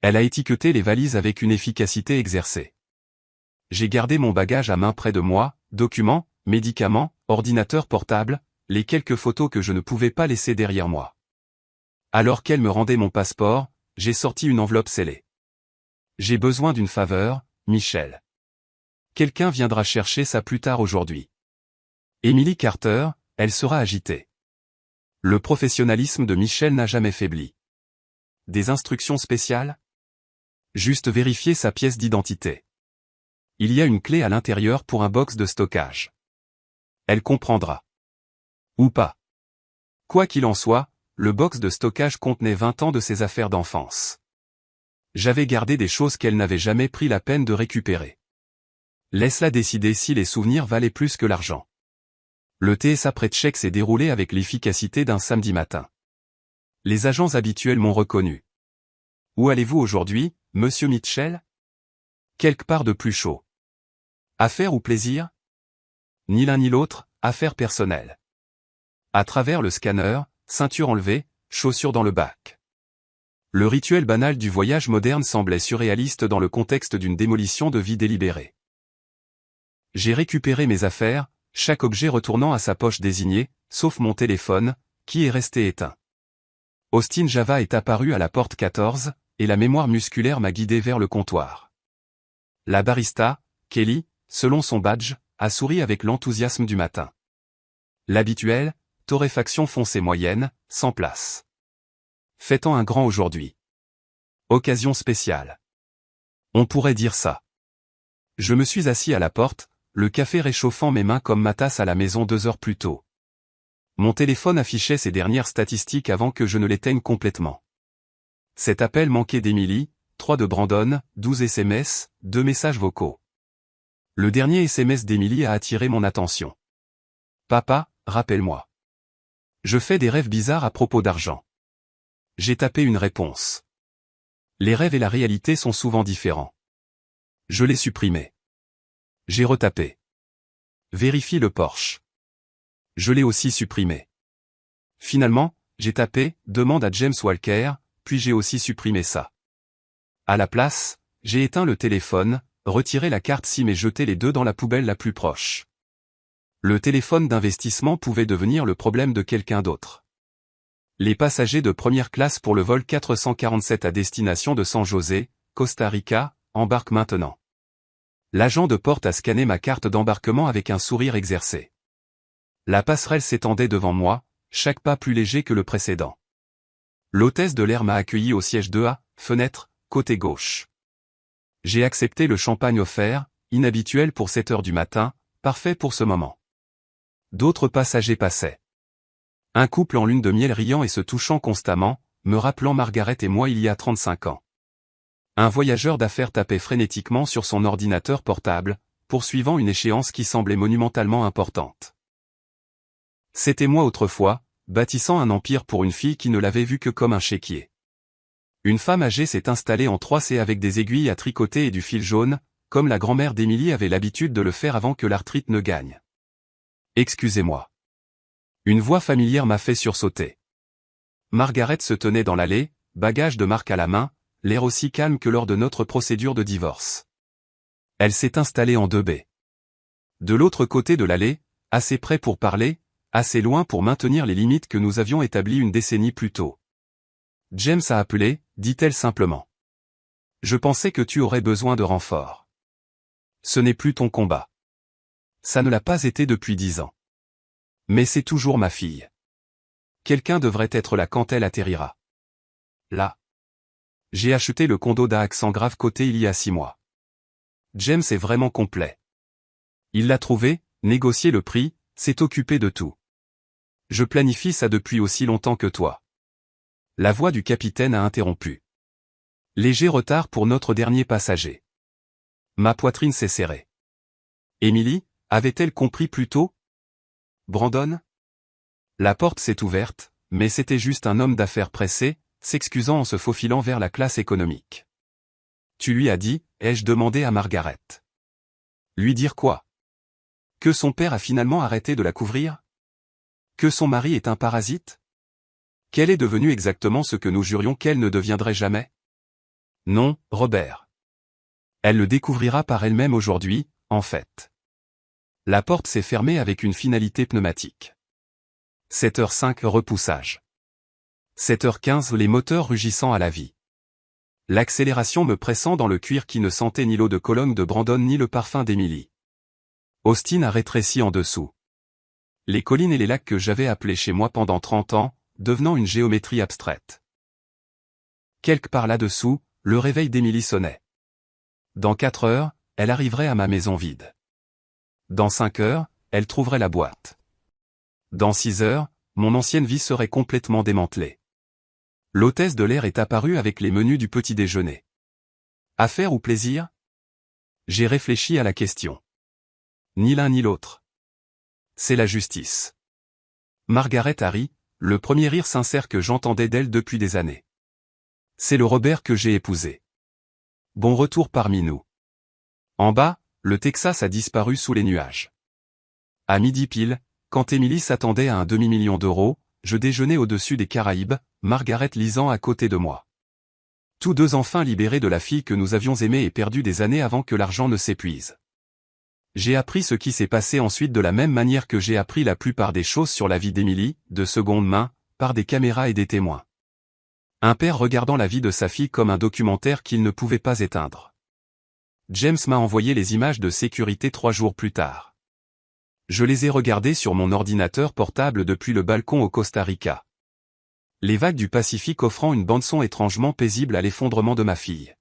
Elle a étiqueté les valises avec une efficacité exercée. J'ai gardé mon bagage à main près de moi, documents, médicaments, ordinateur portable, les quelques photos que je ne pouvais pas laisser derrière moi. Alors qu'elle me rendait mon passeport, j'ai sorti une enveloppe scellée. J'ai besoin d'une faveur, Michel. Quelqu'un viendra chercher ça plus tard aujourd'hui. Emily Carter, elle sera agitée. Le professionnalisme de Michel n'a jamais faibli. Des instructions spéciales? Juste vérifier sa pièce d'identité. Il y a une clé à l'intérieur pour un box de stockage. Elle comprendra. Ou pas. Quoi qu'il en soit, le box de stockage contenait 20 ans de ses affaires d'enfance. J'avais gardé des choses qu'elle n'avait jamais pris la peine de récupérer. Laisse-la décider si les souvenirs valaient plus que l'argent. Le TSA pré-check s'est déroulé avec l'efficacité d'un samedi matin. Les agents habituels m'ont reconnu. Où allez-vous aujourd'hui, Monsieur Mitchell? Quelque part de plus chaud. Affaire ou plaisir? Ni l'un ni l'autre, affaires personnelles. À travers le scanner, ceinture enlevée, chaussures dans le bac. Le rituel banal du voyage moderne semblait surréaliste dans le contexte d'une démolition de vie délibérée. J'ai récupéré mes affaires, chaque objet retournant à sa poche désignée, sauf mon téléphone, qui est resté éteint. Austin Java est apparu à la porte 14, et la mémoire musculaire m'a guidé vers le comptoir. La barista, Kelly, selon son badge, a souri avec l'enthousiasme du matin. L'habituel, torréfaction foncée moyenne, sans place. Fêtant un grand aujourd'hui. Occasion spéciale. On pourrait dire ça. Je me suis assis à la porte, le café réchauffant mes mains comme ma tasse à la maison 2 heures plus tôt. Mon téléphone affichait ses dernières statistiques avant que je ne l'éteigne complètement. Cet appel manqué d'Emily, 3 de Brandon, 12 SMS, 2 messages vocaux. Le dernier SMS d'Emily a attiré mon attention. Papa, rappelle-moi. Je fais des rêves bizarres à propos d'argent. J'ai tapé une réponse. Les rêves et la réalité sont souvent différents. Je l'ai supprimé. J'ai retapé. Vérifie le Porsche. Je l'ai aussi supprimé. Finalement, j'ai tapé « Demande à James Walker », puis j'ai aussi supprimé ça. À la place, j'ai éteint le téléphone, retiré la carte SIM et jeté les deux dans la poubelle la plus proche. Le téléphone d'investissement pouvait devenir le problème de quelqu'un d'autre. Les passagers de première classe pour le vol 447 à destination de San José, Costa Rica, embarquent maintenant. L'agent de porte a scanné ma carte d'embarquement avec un sourire exercé. La passerelle s'étendait devant moi, chaque pas plus léger que le précédent. L'hôtesse de l'air m'a accueilli au siège 2A, fenêtre, côté gauche. J'ai accepté le champagne offert, inhabituel pour 7 heures du matin, parfait pour ce moment. D'autres passagers passaient. Un couple en lune de miel riant et se touchant constamment, me rappelant Margaret et moi il y a 35 ans. Un voyageur d'affaires tapait frénétiquement sur son ordinateur portable, poursuivant une échéance qui semblait monumentalement importante. C'était moi autrefois, bâtissant un empire pour une fille qui ne l'avait vu que comme un chéquier. Une femme âgée s'est installée en 3C avec des aiguilles à tricoter et du fil jaune, comme la grand-mère d'Emily avait l'habitude de le faire avant que l'arthrite ne gagne. Excusez-moi. Une voix familière m'a fait sursauter. Margaret se tenait dans l'allée, bagage de marque à la main, l'air aussi calme que lors de notre procédure de divorce. Elle s'est installée en 2B. De l'autre côté de l'allée, assez près pour parler, assez loin pour maintenir les limites que nous avions établies une décennie plus tôt. James a appelé, dit-elle simplement. Je pensais que tu aurais besoin de renfort. Ce n'est plus ton combat. Ça ne l'a pas été depuis 10 ans. Mais c'est toujours ma fille. Quelqu'un devrait être là quand elle atterrira. Là. J'ai acheté le condo d'Aix en grave côté il y a 6 mois. James est vraiment complet. Il l'a trouvé, négocié le prix, s'est occupé de tout. Je planifie ça depuis aussi longtemps que toi. La voix du capitaine a interrompu. Léger retard pour notre dernier passager. Ma poitrine s'est serrée. Emily, avait-elle compris plus tôt? Brandon? La porte s'est ouverte, mais c'était juste un homme d'affaires pressé, s'excusant en se faufilant vers la classe économique. Tu lui as dit, ai-je demandé à Margaret. Lui dire quoi? Que son père a finalement arrêté de la couvrir? Que son mari est un parasite? Qu'elle est devenue exactement ce que nous jurions qu'elle ne deviendrait jamais? Non, Robert. Elle le découvrira par elle-même aujourd'hui, en fait. La porte s'est fermée avec une finalité pneumatique. 7h05 repoussage. 7h15 les moteurs rugissant à la vie. L'accélération me pressant dans le cuir qui ne sentait ni l'eau de Cologne de Brandon ni le parfum d'Emily. Austin a rétréci en dessous. Les collines et les lacs que j'avais appelés chez moi pendant 30 ans, devenant une géométrie abstraite. Quelque part là-dessous, le réveil d'Emily sonnait. Dans 4 heures, elle arriverait à ma maison vide. Dans 5 heures, elle trouverait la boîte. Dans 6 heures, mon ancienne vie serait complètement démantelée. L'hôtesse de l'air est apparue avec les menus du petit déjeuner. Affaire ou plaisir? J'ai réfléchi à la question. Ni l'un ni l'autre. C'est la justice. Margaret a ri, le premier rire sincère que j'entendais d'elle depuis des années. C'est le Robert que j'ai épousé. Bon retour parmi nous. En bas, le Texas a disparu sous les nuages. À midi pile, Quand Émilie s'attendait à un demi-million d'euros, je déjeunais au-dessus des Caraïbes, Margaret lisant à côté de moi. Tous deux enfin libérés de la fille que nous avions aimée et perdue des années avant que l'argent ne s'épuise. J'ai appris ce qui s'est passé ensuite de la même manière que j'ai appris la plupart des choses sur la vie d'Émilie, de seconde main, par des caméras et des témoins. Un père regardant la vie de sa fille comme un documentaire qu'il ne pouvait pas éteindre. James m'a envoyé les images de sécurité 3 jours plus tard. Je les ai regardées sur mon ordinateur portable depuis le balcon au Costa Rica. Les vagues du Pacifique offrant une bande-son étrangement paisible à l'effondrement de ma fille.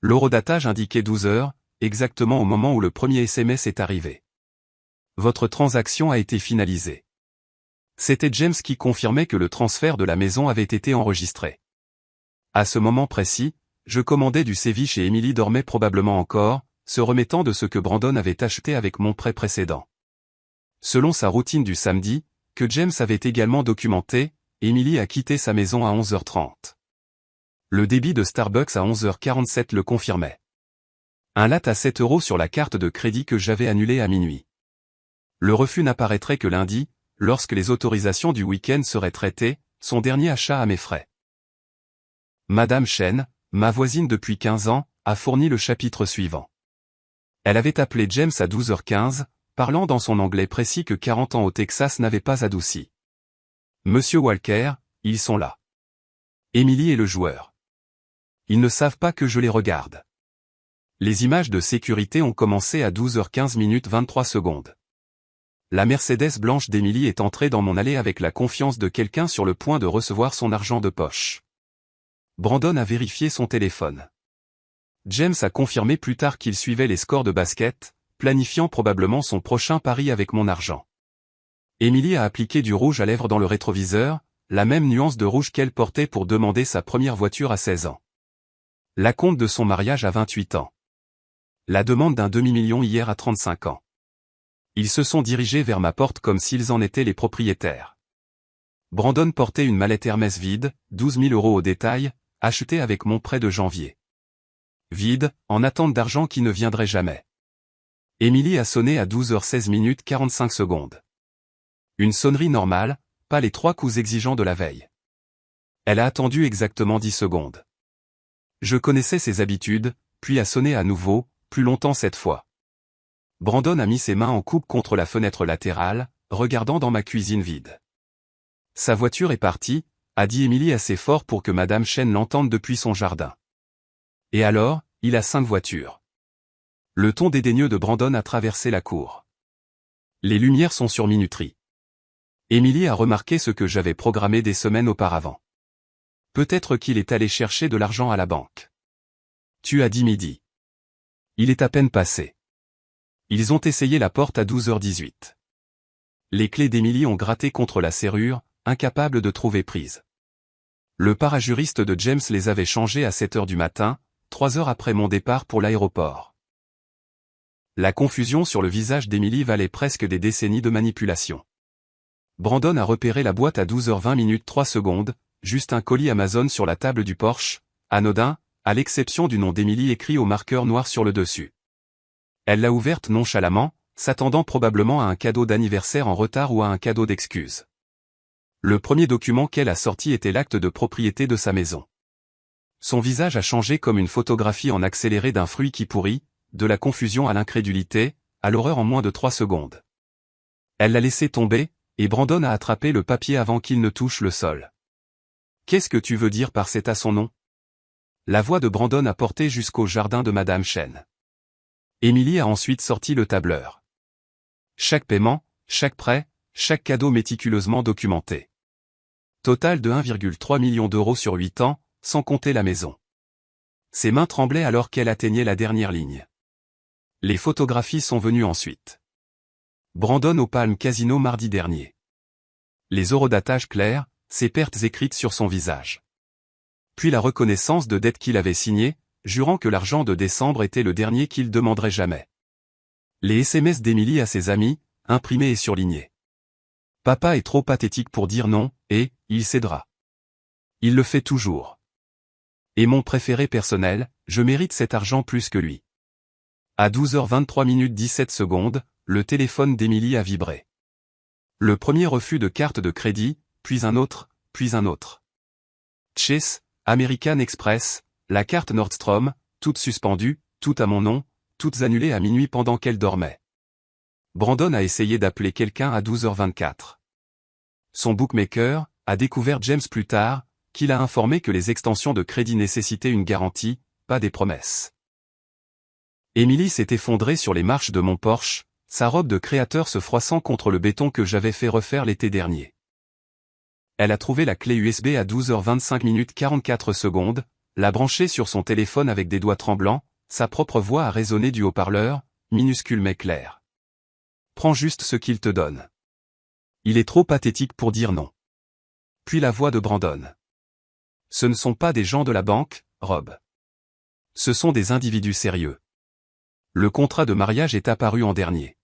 L'horodatage indiquait 12 heures, exactement au moment où le premier SMS est arrivé. Votre transaction a été finalisée. C'était James qui confirmait que le transfert de la maison avait été enregistré. À ce moment précis, je commandais du ceviche et Émilie dormait probablement encore, se remettant de ce que Brandon avait acheté avec mon prêt précédent. Selon sa routine du samedi, que James avait également documenté, Émilie a quitté sa maison à 11h30. Le débit de Starbucks à 11h47 le confirmait. Un latte à 7 € sur la carte de crédit que j'avais annulée à minuit. Le refus n'apparaîtrait que lundi, lorsque les autorisations du week-end seraient traitées, son dernier achat à mes frais. Madame Chen, ma voisine depuis 15 ans, a fourni le chapitre suivant. Elle avait appelé James à 12h15, parlant dans son anglais précis que 40 ans au Texas n'avaient pas adouci. Monsieur Walker, ils sont là. Émilie et le joueur. Ils ne savent pas que je les regarde. Les images de sécurité ont commencé à 12h15 23 secondes. La Mercedes blanche d'Émilie est entrée dans mon allée avec la confiance de quelqu'un sur le point de recevoir son argent de poche. Brandon a vérifié son téléphone. James a confirmé plus tard qu'il suivait les scores de basket, planifiant probablement son prochain pari avec mon argent. Émilie a appliqué du rouge à lèvres dans le rétroviseur, la même nuance de rouge qu'elle portait pour demander sa première voiture à 16 ans. L'acompte de son mariage à 28 ans. La demande d'un demi-million hier à 35 ans. Ils se sont dirigés vers ma porte comme s'ils en étaient les propriétaires. Brandon portait une mallette Hermès vide, 12 000 € au détail, achetée avec mon prêt de janvier. Vide, en attente d'argent qui ne viendrait jamais. Émilie a sonné à 12h16 45 secondes. Une sonnerie normale, pas les 3 coups exigeants de la veille. Elle a attendu exactement 10 secondes. Je connaissais ses habitudes, puis a sonné à nouveau, plus longtemps cette fois. Brandon a mis ses mains en coupe contre la fenêtre latérale, regardant dans ma cuisine vide. Sa voiture est partie, a dit Émilie assez fort pour que Madame Chen l'entende depuis son jardin. Et alors, il a 5 voitures. Le ton dédaigneux de Brandon a traversé la cour. Les lumières sont sur minuterie. Émilie a remarqué ce que j'avais programmé des semaines auparavant. Peut-être qu'il est allé chercher de l'argent à la banque. Tu as dit midi. Il est à peine passé. Ils ont essayé la porte à 12h18. Les clés d'Émilie ont gratté contre la serrure, incapables de trouver prise. Le parajuriste de James les avait changées à 7h du matin, 3 heures après mon départ pour l'aéroport. La confusion sur le visage d'Émilie valait presque des décennies de manipulation. Brandon a repéré la boîte à 12h20 3 secondes, juste un colis Amazon sur la table du Porsche, anodin, à l'exception du nom d'Émilie écrit au marqueur noir sur le dessus. Elle l'a ouverte nonchalamment, s'attendant probablement à un cadeau d'anniversaire en retard ou à un cadeau d'excuse. Le premier document qu'elle a sorti était l'acte de propriété de sa maison. Son visage a changé comme une photographie en accéléré d'un fruit qui pourrit, de la confusion à l'incrédulité, à l'horreur en moins de 3 secondes. Elle l'a laissé tomber, et Brandon a attrapé le papier avant qu'il ne touche le sol. Qu'est-ce que tu veux dire par c'est à son nom? La voix de Brandon a porté jusqu'au jardin de Madame Chen. Émilie a ensuite sorti le tableur. Chaque paiement, chaque prêt, chaque cadeau méticuleusement documenté. Total de 1,3 million d'euros sur 8 ans, sans compter la maison. Ses mains tremblaient alors qu'elle atteignait la dernière ligne. Les photographies sont venues ensuite. Brandon au Palm Casino mardi dernier. Les horodatages clairs, ses pertes écrites sur son visage. Puis la reconnaissance de dette qu'il avait signée, jurant que l'argent de décembre était le dernier qu'il demanderait jamais. Les SMS d'Émilie à ses amis, imprimés et surlignés. Papa est trop pathétique pour dire non, et, il cédera. Il le fait toujours. Et mon préféré personnel, je mérite cet argent plus que lui. À 12h23 17 secondes, le téléphone d'Émilie a vibré. Le premier refus de carte de crédit, puis un autre, puis un autre. Chase, American Express, la carte Nordstrom, toutes suspendues, toutes à mon nom, toutes annulées à minuit pendant qu'elle dormait. Brandon a essayé d'appeler quelqu'un à 12h24. Son bookmaker a découvert James plus tard, qu'il a informé que les extensions de crédit nécessitaient une garantie, pas des promesses. Emily s'est effondrée sur les marches de mon Porsche, sa robe de créateur se froissant contre le béton que j'avais fait refaire l'été dernier. Elle a trouvé la clé USB à 12h25 44 secondes, l'a branchée sur son téléphone avec des doigts tremblants, sa propre voix a résonné du haut-parleur, minuscule mais clair. Prends juste ce qu'il te donne. Il est trop pathétique pour dire non. Puis la voix de Brandon. Ce ne sont pas des gens de la banque, Rob. Ce sont des individus sérieux. Le contrat de mariage est apparu en dernier.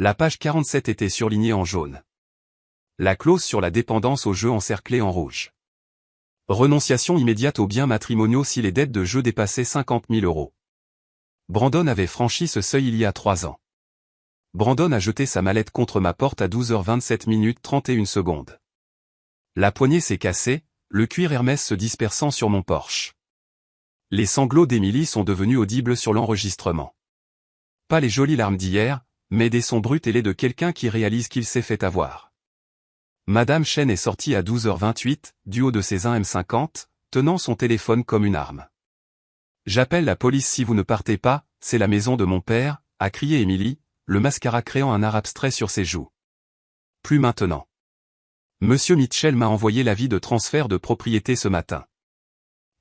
La page 47 était surlignée en jaune. La clause sur la dépendance au jeu encerclée en rouge. Renonciation immédiate aux biens matrimoniaux si les dettes de jeu dépassaient 50 000 euros. Brandon avait franchi ce seuil il y a 3 ans. Brandon a jeté sa mallette contre ma porte à 12h27 31 secondes. La poignée s'est cassée, le cuir Hermès se dispersant sur mon Porsche. Les sanglots d'Emily sont devenus audibles sur l'enregistrement. Pas les jolies larmes d'hier, mais des sons bruts ailés de quelqu'un qui réalise qu'il s'est fait avoir. Madame Chen est sortie à 12h28, du haut de ses 1 M50, tenant son téléphone comme une arme. J'appelle la police si vous ne partez pas, c'est la maison de mon père, a crié Emily, le mascara créant un art abstrait sur ses joues. Plus maintenant. Monsieur Mitchell m'a envoyé l'avis de transfert de propriété ce matin.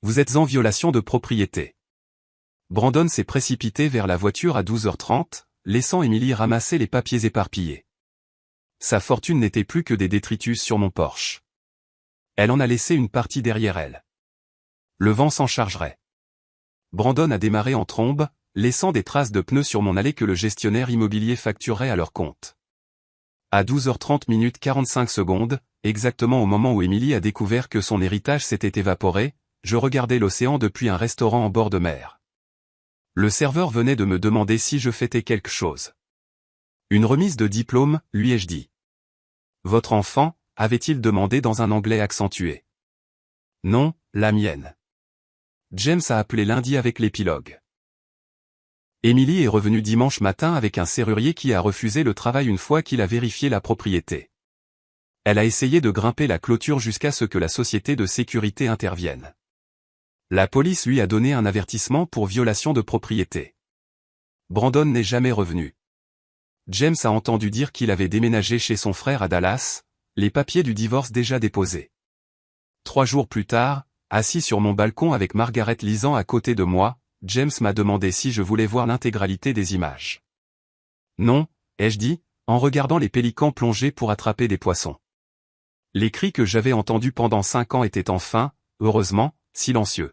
Vous êtes en violation de propriété. Brandon s'est précipité vers la voiture à 12h30, laissant Emily ramasser les papiers éparpillés. Sa fortune n'était plus que des détritus sur mon Porsche. Elle en a laissé une partie derrière elle. Le vent s'en chargerait. Brandon a démarré en trombe, laissant des traces de pneus sur mon allée que le gestionnaire immobilier facturerait à leur compte. À 12h30 45 secondes, exactement au moment où Emily a découvert que son héritage s'était évaporé, je regardais l'océan depuis un restaurant en bord de mer. Le serveur venait de me demander si je fêtais quelque chose. Une remise de diplôme, lui ai-je dit. Votre enfant, avait-il demandé dans un anglais accentué. Non, la mienne. James a appelé lundi avec l'épilogue. Emily est revenue dimanche matin avec un serrurier qui a refusé le travail une fois qu'il a vérifié la propriété. Elle a essayé de grimper la clôture jusqu'à ce que la société de sécurité intervienne. La police lui a donné un avertissement pour violation de propriété. Brandon n'est jamais revenu. James a entendu dire qu'il avait déménagé chez son frère à Dallas, les papiers du divorce déjà déposés. 3 jours plus tard, assis sur mon balcon avec Margaret lisant à côté de moi, James m'a demandé si je voulais voir l'intégralité des images. Non, ai-je dit, en regardant les pélicans plonger pour attraper des poissons. Les cris que j'avais entendus pendant 5 ans étaient enfin, heureusement, silencieux.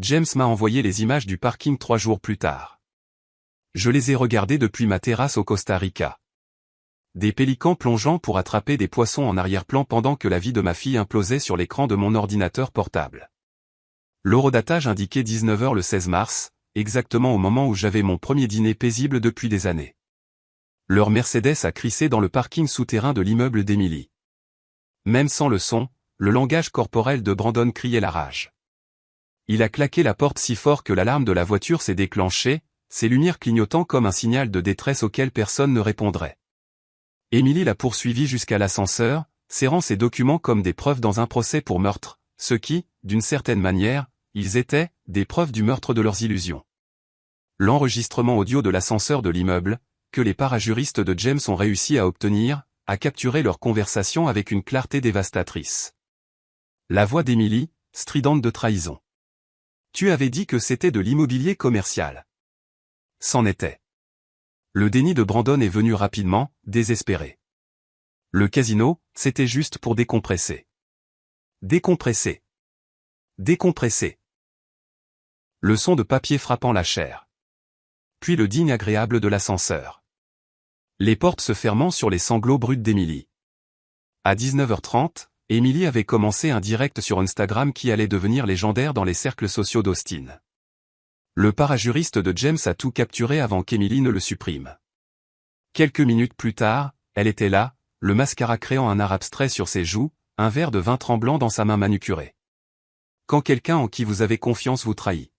James m'a envoyé les images du parking 3 jours plus tard. Je les ai regardées depuis ma terrasse au Costa Rica. Des pélicans plongeant pour attraper des poissons en arrière-plan pendant que la vie de ma fille implosait sur l'écran de mon ordinateur portable. L'horodatage indiquait 19h le 16 mars, exactement au moment où j'avais mon premier dîner paisible depuis des années. Leur Mercedes a crissé dans le parking souterrain de l'immeuble d'Emily. Même sans le son, le langage corporel de Brandon criait la rage. Il a claqué la porte si fort que l'alarme de la voiture s'est déclenchée, ses lumières clignotant comme un signal de détresse auquel personne ne répondrait. Emily l'a poursuivi jusqu'à l'ascenseur, serrant ses documents comme des preuves dans un procès pour meurtre, ce qui, d'une certaine manière, ils étaient, des preuves du meurtre de leurs illusions. L'enregistrement audio de l'ascenseur de l'immeuble, que les parajuristes de James ont réussi à obtenir, a capturé leur conversation avec une clarté dévastatrice. La voix d'Emily, stridente de trahison. Tu avais dit que c'était de l'immobilier commercial. C'en était. Le déni de Brandon est venu rapidement, désespéré. Le casino, c'était juste pour décompresser. Décompresser. Décompresser. Le son de papier frappant la chair. Puis le digne agréable de l'ascenseur. Les portes se fermant sur les sanglots bruts d'Emily. À 19h30, Emily avait commencé un direct sur Instagram qui allait devenir légendaire dans les cercles sociaux d'Austin. Le parajuriste de James a tout capturé avant qu'Emily ne le supprime. Quelques minutes plus tard, elle était là, le mascara créant un art abstrait sur ses joues, un verre de vin tremblant dans sa main manucurée. Quand quelqu'un en qui vous avez confiance vous trahit.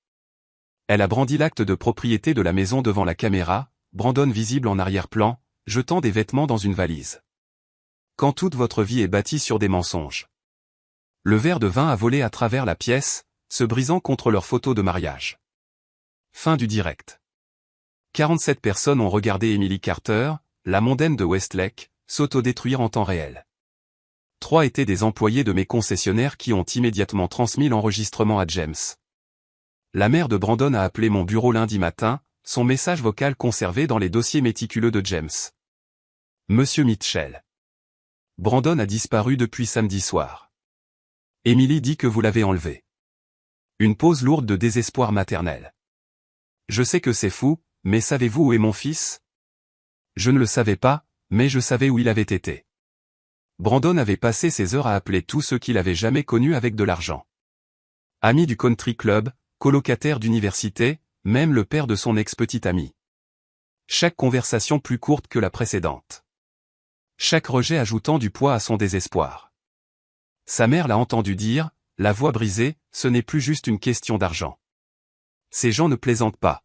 Elle a brandi l'acte de propriété de la maison devant la caméra, Brandon visible en arrière-plan, jetant des vêtements dans une valise. Quand toute votre vie est bâtie sur des mensonges. Le verre de vin a volé à travers la pièce, se brisant contre leur photo de mariage. Fin du direct. 47 personnes ont regardé Emily Carter, la mondaine de Westlake, s'autodétruire en temps réel. 3 étaient des employés de mes concessionnaires qui ont immédiatement transmis l'enregistrement à James. La mère de Brandon a appelé mon bureau lundi matin, son message vocal conservé dans les dossiers méticuleux de James. Monsieur Mitchell. Brandon a disparu depuis samedi soir. Emily dit que vous l'avez enlevé. Une pause lourde de désespoir maternel. Je sais que c'est fou, mais savez-vous où est mon fils? Je ne le savais pas, mais je savais où il avait été. Brandon avait passé ses heures à appeler tous ceux qu'il avait jamais connus avec de l'argent. Ami du country club, colocataire d'université, même le père de son ex-petite amie. Chaque conversation plus courte que la précédente. Chaque rejet ajoutant du poids à son désespoir. Sa mère l'a entendu dire, la voix brisée, ce n'est plus juste une question d'argent. Ces gens ne plaisantent pas.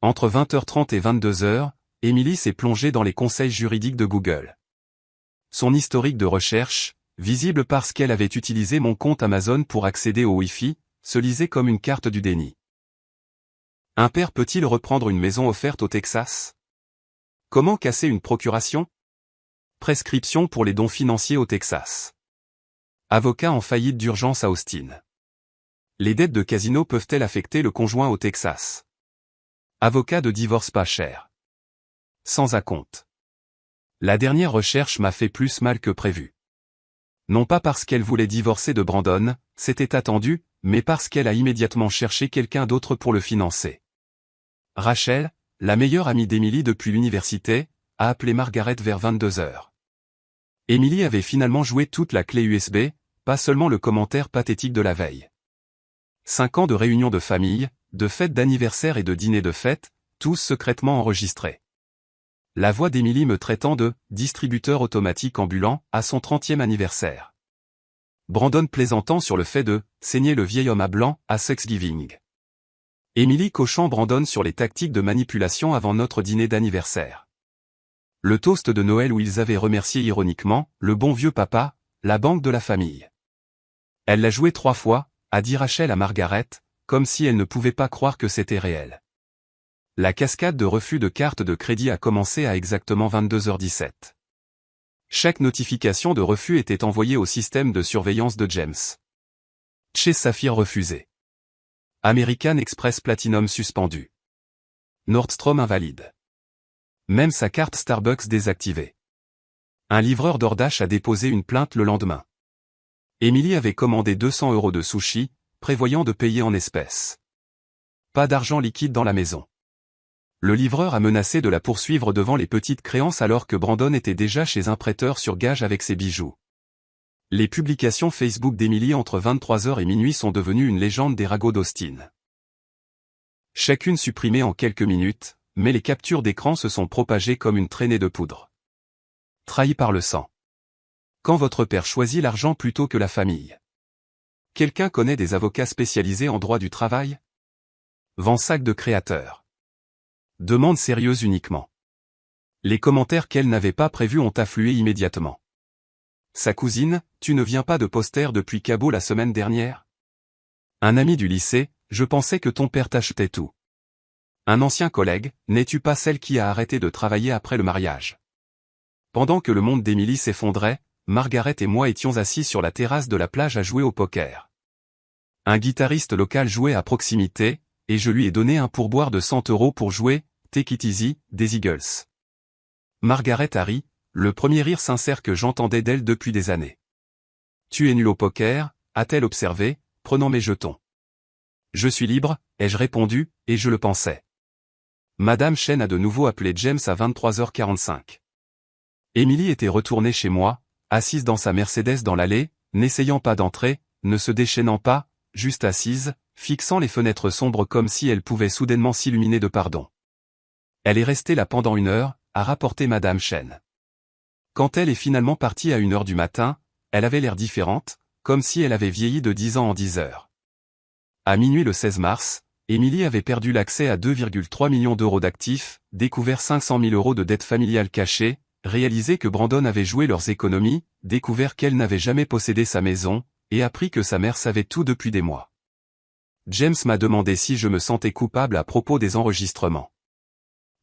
Entre 20h30 et 22h, Emily s'est plongée dans les conseils juridiques de Google. Son historique de recherche, visible parce qu'elle avait utilisé mon compte Amazon pour accéder au Wi-Fi, se lisait comme une carte du déni. Un père peut-il reprendre une maison offerte au Texas? Comment casser une procuration? Prescription pour les dons financiers au Texas. Avocat en faillite d'urgence à Austin. Les dettes de casino peuvent-elles affecter le conjoint au Texas? Avocat de divorce pas cher. Sans acompte. La dernière recherche m'a fait plus mal que prévu. Non pas parce qu'elle voulait divorcer de Brandon, c'était attendu, mais parce qu'elle a immédiatement cherché quelqu'un d'autre pour le financer. Rachel, la meilleure amie d'Emily depuis l'université, a appelé Margaret vers 22h. Emily avait finalement joué toute la clé USB, pas seulement le commentaire pathétique de la veille. 5 ans de réunions de famille, de fêtes d'anniversaire et de dîners de fête, tous secrètement enregistrés. La voix d'Emily me traitant de « distributeur automatique ambulant » à son 30e anniversaire. Brandon plaisantant sur le fait de « saigner le vieil homme à blanc » à Thanksgiving. Emily coachant Brandon sur les tactiques de manipulation avant notre dîner d'anniversaire. Le toast de Noël où ils avaient remercié ironiquement « le bon vieux papa », la banque de la famille. Elle l'a joué 3 fois, a dit Rachel à Margaret, comme si elle ne pouvait pas croire que c'était réel. La cascade de refus de carte de crédit a commencé à exactement 22h17. Chaque notification de refus était envoyée au système de surveillance de James. Chase Sapphire refusé. American Express Platinum suspendu. Nordstrom invalide. Même sa carte Starbucks désactivée. Un livreur DoorDash a déposé une plainte le lendemain. Emily avait commandé 200 € de sushi, prévoyant de payer en espèces. Pas d'argent liquide dans la maison. Le livreur a menacé de la poursuivre devant les petites créances alors que Brandon était déjà chez un prêteur sur gage avec ses bijoux. Les publications Facebook d'Emily entre 23h et minuit sont devenues une légende des ragots d'Austin. Chacune supprimée en quelques minutes, mais les captures d'écran se sont propagées comme une traînée de poudre. Trahi par le sang. Quand votre père choisit l'argent plutôt que la famille. Quelqu'un connaît des avocats spécialisés en droit du travail? Vend sac de créateurs. Demande sérieuse uniquement. Les commentaires qu'elle n'avait pas prévus ont afflué immédiatement. Sa cousine, tu ne viens pas de poster depuis Cabo la semaine dernière? Un ami du lycée, je pensais que ton père t'achetait tout. Un ancien collègue, n'es-tu pas celle qui a arrêté de travailler après le mariage? Pendant que le monde d'Emily s'effondrait, Margaret et moi étions assis sur la terrasse de la plage à jouer au poker. Un guitariste local jouait à proximité, et je lui ai donné un pourboire de 100 € pour jouer « Take It Easy » des Eagles. Margaret a ri, le premier rire sincère que j'entendais d'elle depuis des années. « Tu es nul au poker » a-t-elle observé, prenant mes jetons. « Je suis libre » ai-je répondu, et je le pensais. Madame Chen a de nouveau appelé James à 23h45. Emily était retournée chez moi, assise dans sa Mercedes dans l'allée, n'essayant pas d'entrer, ne se déchaînant pas, juste assise, fixant les fenêtres sombres comme si elle pouvait soudainement s'illuminer de pardon. Elle est restée là pendant 1 heure, a rapporté Madame Chen. Quand elle est finalement partie à 1h du matin, elle avait l'air différente, comme si elle avait vieilli de 10 ans en 10 heures. À minuit le 16 mars, Emily avait perdu l'accès à 2,3 millions d'euros d'actifs, découvert 500 000 euros de dettes familiales cachées, réalisé que Brandon avait joué leurs économies, découvert qu'elle n'avait jamais possédé sa maison, et appris que sa mère savait tout depuis des mois. James m'a demandé si je me sentais coupable à propos des enregistrements.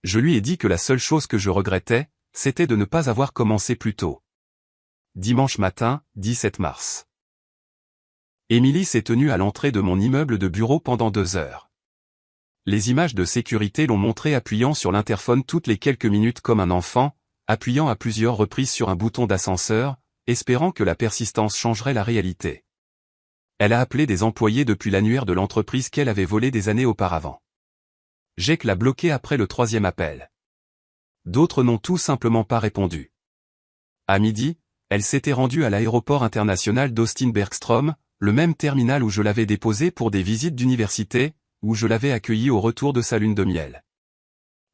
Je lui ai dit que la seule chose que je regrettais, c'était de ne pas avoir commencé plus tôt. Dimanche matin, 17 mars. Emily s'est tenue à l'entrée de mon immeuble de bureau pendant 2 heures. Les images de sécurité l'ont montré appuyant sur l'interphone toutes les quelques minutes comme un enfant, appuyant à plusieurs reprises sur un bouton d'ascenseur, espérant que la persistance changerait la réalité. Elle a appelé des employés depuis l'annuaire de l'entreprise qu'elle avait volé des années auparavant. Jake l'a bloqué après le 3e appel. D'autres n'ont tout simplement pas répondu. À midi, elle s'était rendue à l'aéroport international d'Austin-Bergstrom, le même terminal où je l'avais déposée pour des visites d'université, où je l'avais accueillie au retour de sa lune de miel.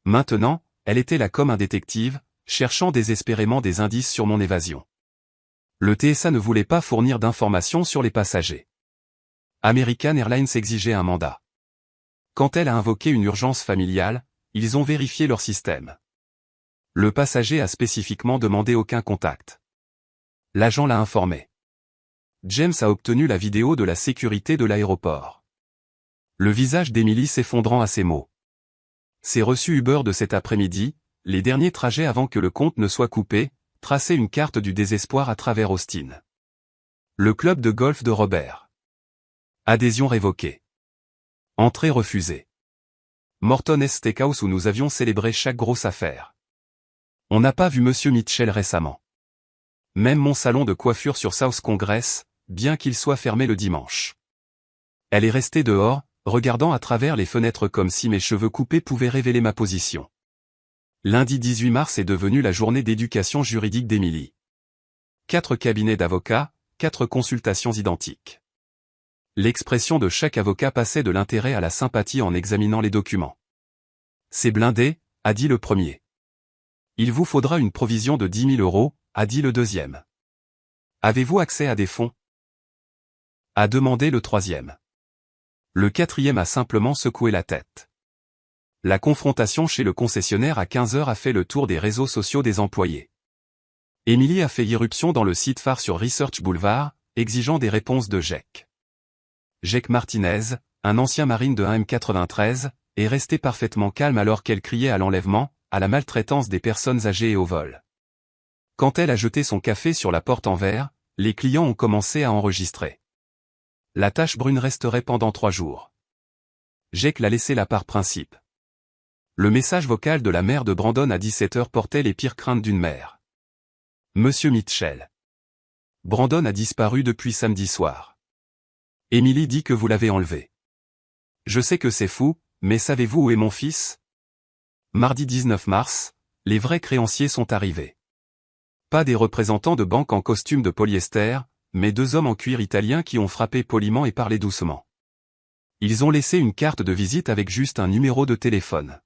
Maintenant, elle était là comme un détective, cherchant désespérément des indices sur mon évasion. Le TSA ne voulait pas fournir d'informations sur les passagers. American Airlines exigeait un mandat. Quand elle a invoqué une urgence familiale, ils ont vérifié leur système. Le passager a spécifiquement demandé aucun contact. L'agent l'a informé. James a obtenu la vidéo de la sécurité de l'aéroport. Le visage d'Emily s'effondrant à ces mots. Ces reçus Uber de cet après-midi, les derniers trajets avant que le compte ne soit coupé, traçaient une carte du désespoir à travers Austin. Le club de golf de Robert. Adhésion révoquée. Entrée refusée. Morton's Steakhouse où nous avions célébré chaque grosse affaire. On n'a pas vu Monsieur Mitchell récemment. Même mon salon de coiffure sur South Congress, bien qu'il soit fermé le dimanche. Elle est restée dehors, regardant à travers les fenêtres comme si mes cheveux coupés pouvaient révéler ma position. Lundi 18 mars est devenu la journée d'éducation juridique d'Emily. 4 cabinets d'avocats, 4 consultations identiques. L'expression de chaque avocat passait de l'intérêt à la sympathie en examinant les documents. C'est blindé, a dit le premier. Il vous faudra une provision de 10 000 euros, a dit le deuxième. Avez-vous accès à des fonds? A demandé le troisième. Le quatrième a simplement secoué la tête. La confrontation chez le concessionnaire à 15 heures a fait le tour des réseaux sociaux des employés. Emily a fait irruption dans le site phare sur Research Boulevard, exigeant des réponses de Jake. Jake Martinez, un ancien marine de 1M93, est resté parfaitement calme alors qu'elle criait à l'enlèvement, à la maltraitance des personnes âgées et au vol. Quand elle a jeté son café sur la porte en verre, les clients ont commencé à enregistrer. La tache brune resterait pendant 3 jours. Jake l'a laissé là par principe. Le message vocal de la mère de Brandon à 17h portait les pires craintes d'une mère. Monsieur Mitchell. Brandon a disparu depuis samedi soir. Emily dit que vous l'avez enlevé. Je sais que c'est fou, mais savez-vous où est mon fils? Mardi 19 mars, les vrais créanciers sont arrivés. Pas des représentants de banque en costume de polyester, mais 2 hommes en cuir italien qui ont frappé poliment et parlé doucement. Ils ont laissé une carte de visite avec juste un numéro de téléphone.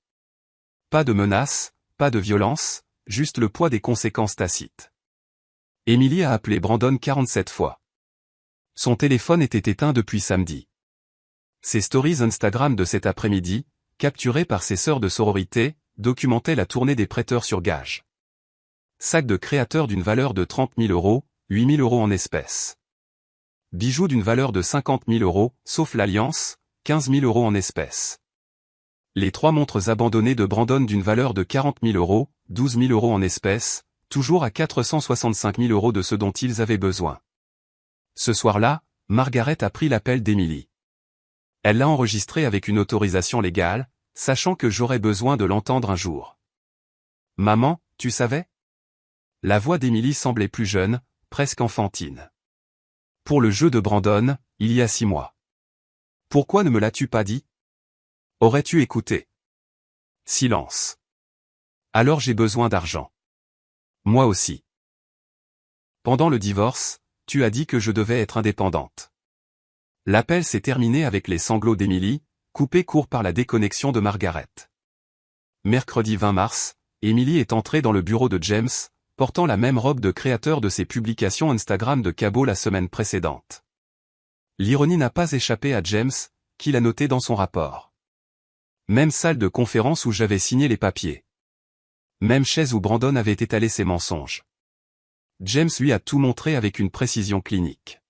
Pas de menaces, pas de violence, juste le poids des conséquences tacites. Emily a appelé Brandon 47 fois. Son téléphone était éteint depuis samedi. Ses stories Instagram de cet après-midi, capturées par ses sœurs de sororité, documentaient la tournée des prêteurs sur gage. Sac de créateur d'une valeur de 30 000 euros, 8 000 euros en espèces. Bijoux d'une valeur de 50 000 euros, sauf l'alliance, 15 000 euros en espèces. Les 3 montres abandonnées de Brandon d'une valeur de 40 000 euros, 12 000 euros en espèces, toujours à 465 000 euros de ce dont ils avaient besoin. Ce soir-là, Margaret a pris l'appel d'Emily. Elle l'a enregistré avec une autorisation légale, sachant que j'aurais besoin de l'entendre un jour. Maman, tu savais? La voix d'Emily semblait plus jeune, presque enfantine. Pour le jeu de Brandon, il y a 6 mois. Pourquoi ne me l'as-tu pas dit? Aurais-tu écouté? Silence. Alors j'ai besoin d'argent. Moi aussi. Pendant le divorce, tu as dit que je devais être indépendante. L'appel s'est terminé avec les sanglots d'Emily, coupés court par la déconnexion de Margaret. Mercredi 20 mars, Emily est entrée dans le bureau de James, portant la même robe de créateur de ses publications Instagram de Cabo la semaine précédente. L'ironie n'a pas échappé à James, qui l'a noté dans son rapport. Même salle de conférence où j'avais signé les papiers. Même chaise où Brandon avait étalé ses mensonges. James lui a tout montré avec une précision clinique.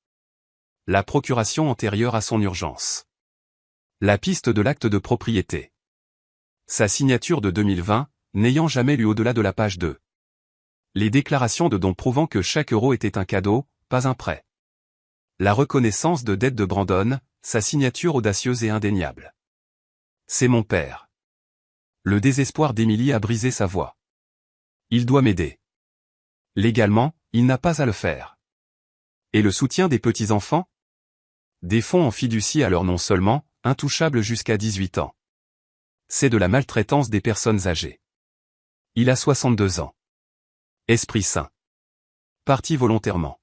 La procuration antérieure à son urgence. La piste de l'acte de propriété. Sa signature de 2020, n'ayant jamais lu au-delà de la page 2. Les déclarations de dons prouvant que chaque euro était un cadeau, pas un prêt. La reconnaissance de dette de Brandon, sa signature audacieuse et indéniable. C'est mon père. Le désespoir d'Emily a brisé sa voix. Il doit m'aider. Légalement, il n'a pas à le faire. Et le soutien des petits-enfants? Des fonds en fiducie à leur nom seulement, intouchables jusqu'à 18 ans. C'est de la maltraitance des personnes âgées. Il a 62 ans. Esprit sain. Parti volontairement.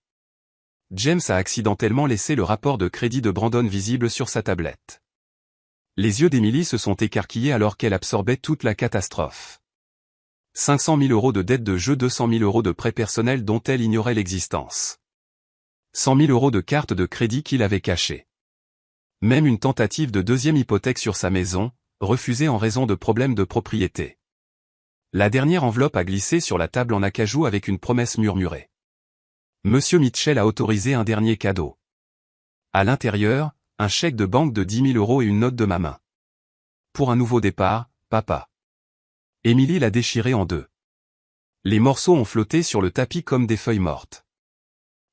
James a accidentellement laissé le rapport de crédit de Brandon visible sur sa tablette. Les yeux d'Emily se sont écarquillés alors qu'elle absorbait toute la catastrophe. 500 000 euros de dette de jeu, 200 000 euros de prêt personnel dont elle ignorait l'existence. 100 000 euros de carte de crédit qu'il avait cachée. Même une tentative de deuxième hypothèque sur sa maison, refusée en raison de problèmes de propriété. La dernière enveloppe a glissé sur la table en acajou avec une promesse murmurée. Monsieur Mitchell a autorisé un dernier cadeau. À l'intérieur, un chèque de banque de 10 000 euros et une note de ma main. Pour un nouveau départ, papa. Emily l'a déchiré en deux. Les morceaux ont flotté sur le tapis comme des feuilles mortes.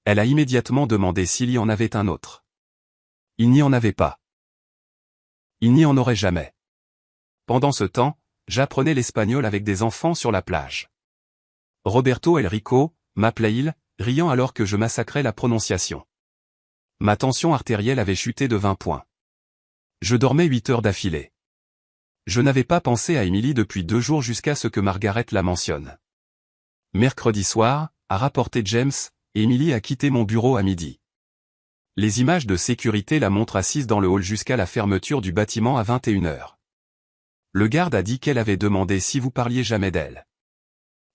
Elle a immédiatement demandé s'il y en avait un autre. Il n'y en avait pas. Il n'y en aurait jamais. Pendant ce temps, j'apprenais l'espagnol avec des enfants sur la plage. Roberto Elrico, m'appelait-il, riant alors que je massacrais la prononciation. Ma tension artérielle avait chuté de 20 points. Je dormais 8 heures d'affilée. Je n'avais pas pensé à Emily depuis 2 jours jusqu'à ce que Margaret la mentionne. Mercredi soir, a rapporté James, Emily a quitté mon bureau à midi. Les images de sécurité la montrent assise dans le hall jusqu'à la fermeture du bâtiment à 21 heures. Le garde a dit qu'elle avait demandé si vous parliez jamais d'elle.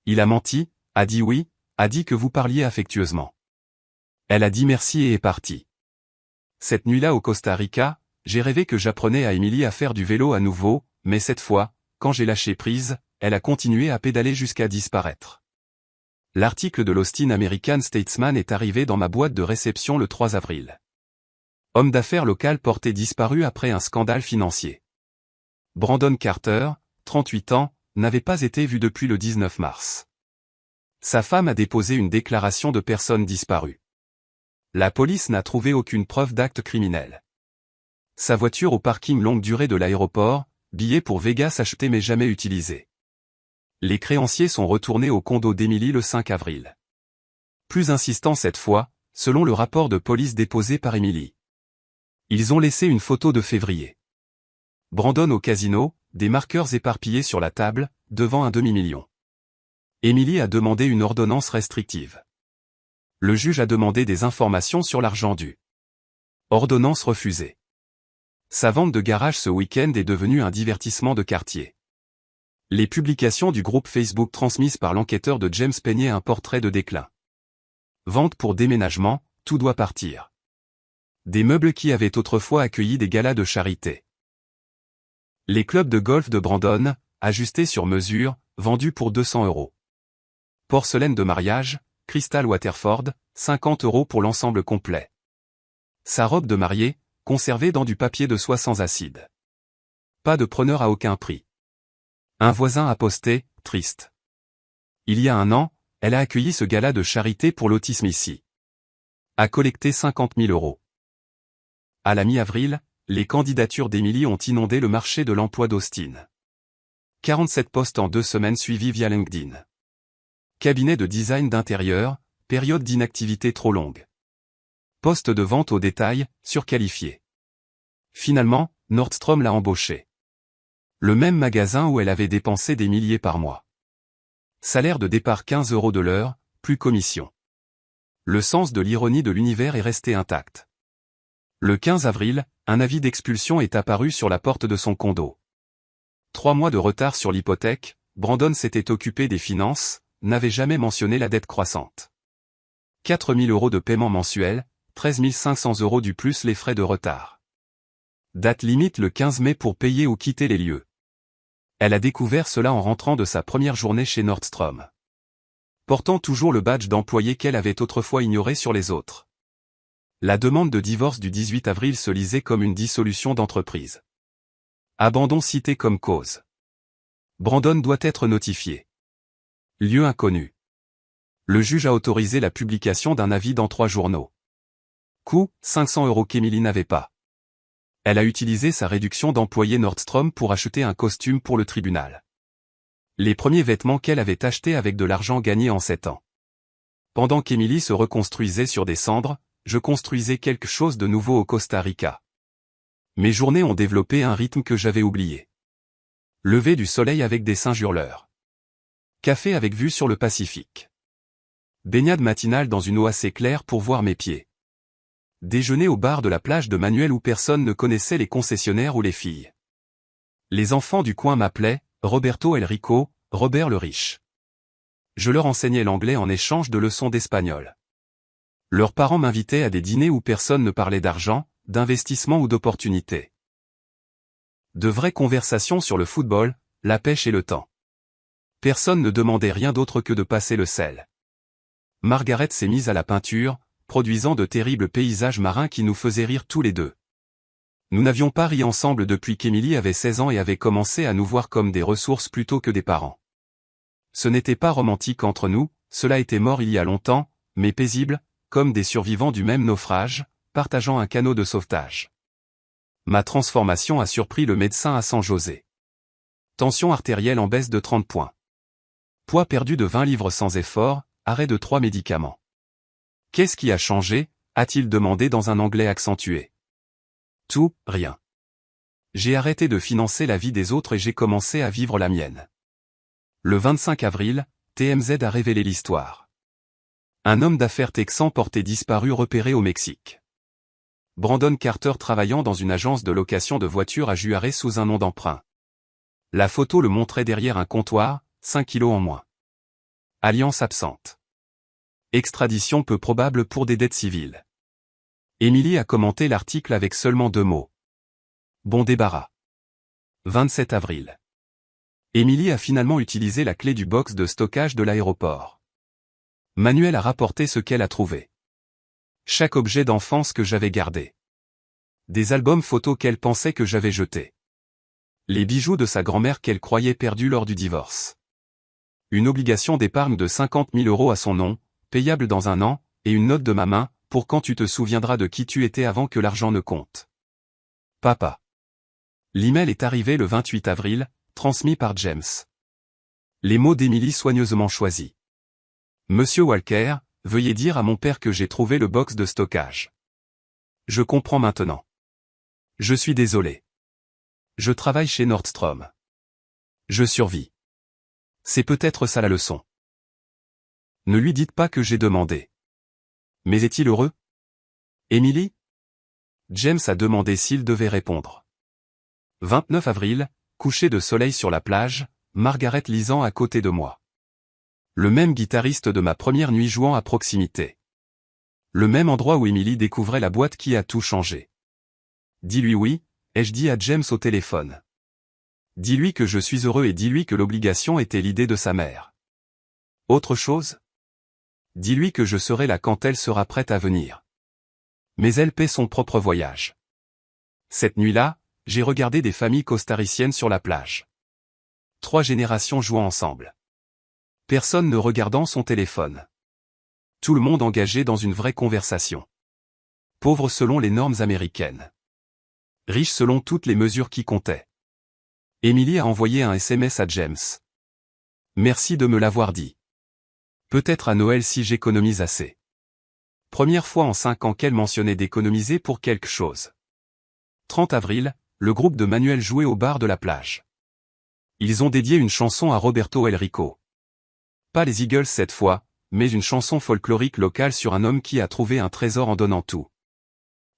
Il a menti, a dit oui, a dit que vous parliez affectueusement. Elle a dit merci et est partie. Cette nuit-là au Costa Rica, j'ai rêvé que j'apprenais à Emily à faire du vélo à nouveau, mais cette fois, quand j'ai lâché prise, elle a continué à pédaler jusqu'à disparaître. L'article de l'Austin American Statesman est arrivé dans ma boîte de réception le 3 avril. Homme d'affaires local porté disparu après un scandale financier. Brandon Carter, 38 ans, n'avait pas été vu depuis le 19 mars. Sa femme a déposé une déclaration de personne disparue. La police n'a trouvé aucune preuve d'acte criminel. Sa voiture au parking longue durée de l'aéroport, billet pour Vegas acheté mais jamais utilisé. Les créanciers sont retournés au condo d'Emily le 5 avril. Plus insistant cette fois, selon le rapport de police déposé par Emily. Ils ont laissé une photo de février. Brandon au casino, des marqueurs éparpillés sur la table, devant un demi-million. Emily a demandé une ordonnance restrictive. Le juge a demandé des informations sur l'argent dû. Ordonnance refusée. Sa vente de garage ce week-end est devenue un divertissement de quartier. Les publications du groupe Facebook transmises par l'enquêteur de James peignaient un portrait de déclin. Vente pour déménagement, tout doit partir. Des meubles qui avaient autrefois accueilli des galas de charité. Les clubs de golf de Brandon, ajustés sur mesure, vendus pour 200 euros. Porcelaine de mariage, Crystal Waterford, 50 euros pour l'ensemble complet. Sa robe de mariée, conservée dans du papier de soie sans acide. Pas de preneur à aucun prix. Un voisin a posté, triste. Il y a un an, elle a accueilli ce gala de charité pour l'autisme ici. A collecté 50 000 euros. À la mi-avril, les candidatures d'Emily ont inondé le marché de l'emploi d'Austin. 47 postes en 2 semaines suivis via LinkedIn. Cabinet de design d'intérieur, période d'inactivité trop longue. Poste de vente au détail, surqualifié. Finalement, Nordstrom l'a embauché. Le même magasin où elle avait dépensé des milliers par mois. Salaire de départ 15 euros de l'heure, plus commission. Le sens de l'ironie de l'univers est resté intact. Le 15 avril, un avis d'expulsion est apparu sur la porte de son condo. 3 mois de retard sur l'hypothèque, Brandon s'était occupé des finances, n'avait jamais mentionné la dette croissante. 4 000 € de paiement mensuel, 13 500 € du plus les frais de retard. Date limite le 15 mai pour payer ou quitter les lieux. Elle a découvert cela en rentrant de sa première journée chez Nordstrom. Portant toujours le badge d'employé qu'elle avait autrefois ignoré sur les autres. La demande de divorce du 18 avril se lisait comme une dissolution d'entreprise. Abandon cité comme cause. Brandon doit être notifié. Lieu inconnu. Le juge a autorisé la publication d'un avis dans 3 journaux. Coût, 500 € qu'Emily n'avait pas. Elle a utilisé sa réduction d'employé Nordstrom pour acheter un costume pour le tribunal. Les premiers vêtements qu'elle avait achetés avec de l'argent gagné en 7 ans. Pendant qu'Emily se reconstruisait sur des cendres, je construisais quelque chose de nouveau au Costa Rica. Mes journées ont développé un rythme que j'avais oublié. Lever du soleil avec des singes hurleurs. Café avec vue sur le Pacifique. Baignade matinale dans une eau assez claire pour voir mes pieds. Déjeuner au bar de la plage de Manuel où personne ne connaissait les concessionnaires ou les filles. Les enfants du coin m'appelaient Roberto El Rico, Robert le Riche. Je leur enseignais l'anglais en échange de leçons d'espagnol. Leurs parents m'invitaient à des dîners où personne ne parlait d'argent, d'investissement ou d'opportunités. De vraies conversations sur le football, la pêche et le temps. Personne ne demandait rien d'autre que de passer le sel. Margaret s'est mise à la peinture, produisant de terribles paysages marins qui nous faisaient rire tous les deux. Nous n'avions pas ri ensemble depuis qu'Emily avait 16 ans et avait commencé à nous voir comme des ressources plutôt que des parents. Ce n'était pas romantique entre nous, cela était mort il y a longtemps, mais paisible, comme des survivants du même naufrage, partageant un canot de sauvetage. Ma transformation a surpris le médecin à San José. Tension artérielle en baisse de 30 points. Poids perdu de 20 livres sans effort, arrêt de 3 médicaments. Qu'est-ce qui a changé, a-t-il demandé dans un anglais accentué. Tout, rien. J'ai arrêté de financer la vie des autres et j'ai commencé à vivre la mienne. Le 25 avril, TMZ a révélé l'histoire. Un homme d'affaires texan porté disparu repéré au Mexique. Brandon Carter travaillant dans une agence de location de voitures à Juarez sous un nom d'emprunt. La photo le montrait derrière un comptoir, 5 kilos en moins. Alliance absente. Extradition peu probable pour des dettes civiles. Emily a commenté l'article avec seulement 2 mots. Bon débarras. 27 avril. Emily a finalement utilisé la clé du box de stockage de l'aéroport. Manuel a rapporté ce qu'elle a trouvé. Chaque objet d'enfance que j'avais gardé. Des albums photos qu'elle pensait que j'avais jetés. Les bijoux de sa grand-mère qu'elle croyait perdus lors du divorce. Une obligation d'épargne de 50 000 € à son nom, payable dans 1 an, et une note de ma main, pour quand tu te souviendras de qui tu étais avant que l'argent ne compte. Papa. L'email est arrivé le 28 avril, transmis par James. Les mots d'Emily soigneusement choisis. Monsieur Walker, veuillez dire à mon père que j'ai trouvé le box de stockage. Je comprends maintenant. Je suis désolé. Je travaille chez Nordstrom. Je survis. C'est peut-être ça la leçon. Ne lui dites pas que j'ai demandé. Mais est-il heureux? Emily? James a demandé s'il devait répondre. 29 avril, coucher de soleil sur la plage, Margaret lisant à côté de moi. Le même guitariste de ma première nuit jouant à proximité. Le même endroit où Emily découvrait la boîte qui a tout changé. Dis-lui oui, ai-je dit à James au téléphone. Dis-lui que je suis heureux et dis-lui que l'obligation était l'idée de sa mère. Autre chose? Dis-lui que je serai là quand elle sera prête à venir. Mais elle paie son propre voyage. Cette nuit-là, j'ai regardé des familles costariciennes sur la plage. 3 générations jouant ensemble. Personne ne regardant son téléphone. Tout le monde engagé dans une vraie conversation. Pauvre selon les normes américaines. Riche selon toutes les mesures qui comptaient. Emily a envoyé un SMS à James. Merci de me l'avoir dit. Peut-être à Noël si j'économise assez. Première fois en 5 ans qu'elle mentionnait d'économiser pour quelque chose. 30 avril, le groupe de Manuel jouait au bar de la plage. Ils ont dédié une chanson à Roberto El Rico. Pas les Eagles cette fois, mais une chanson folklorique locale sur un homme qui a trouvé un trésor en donnant tout.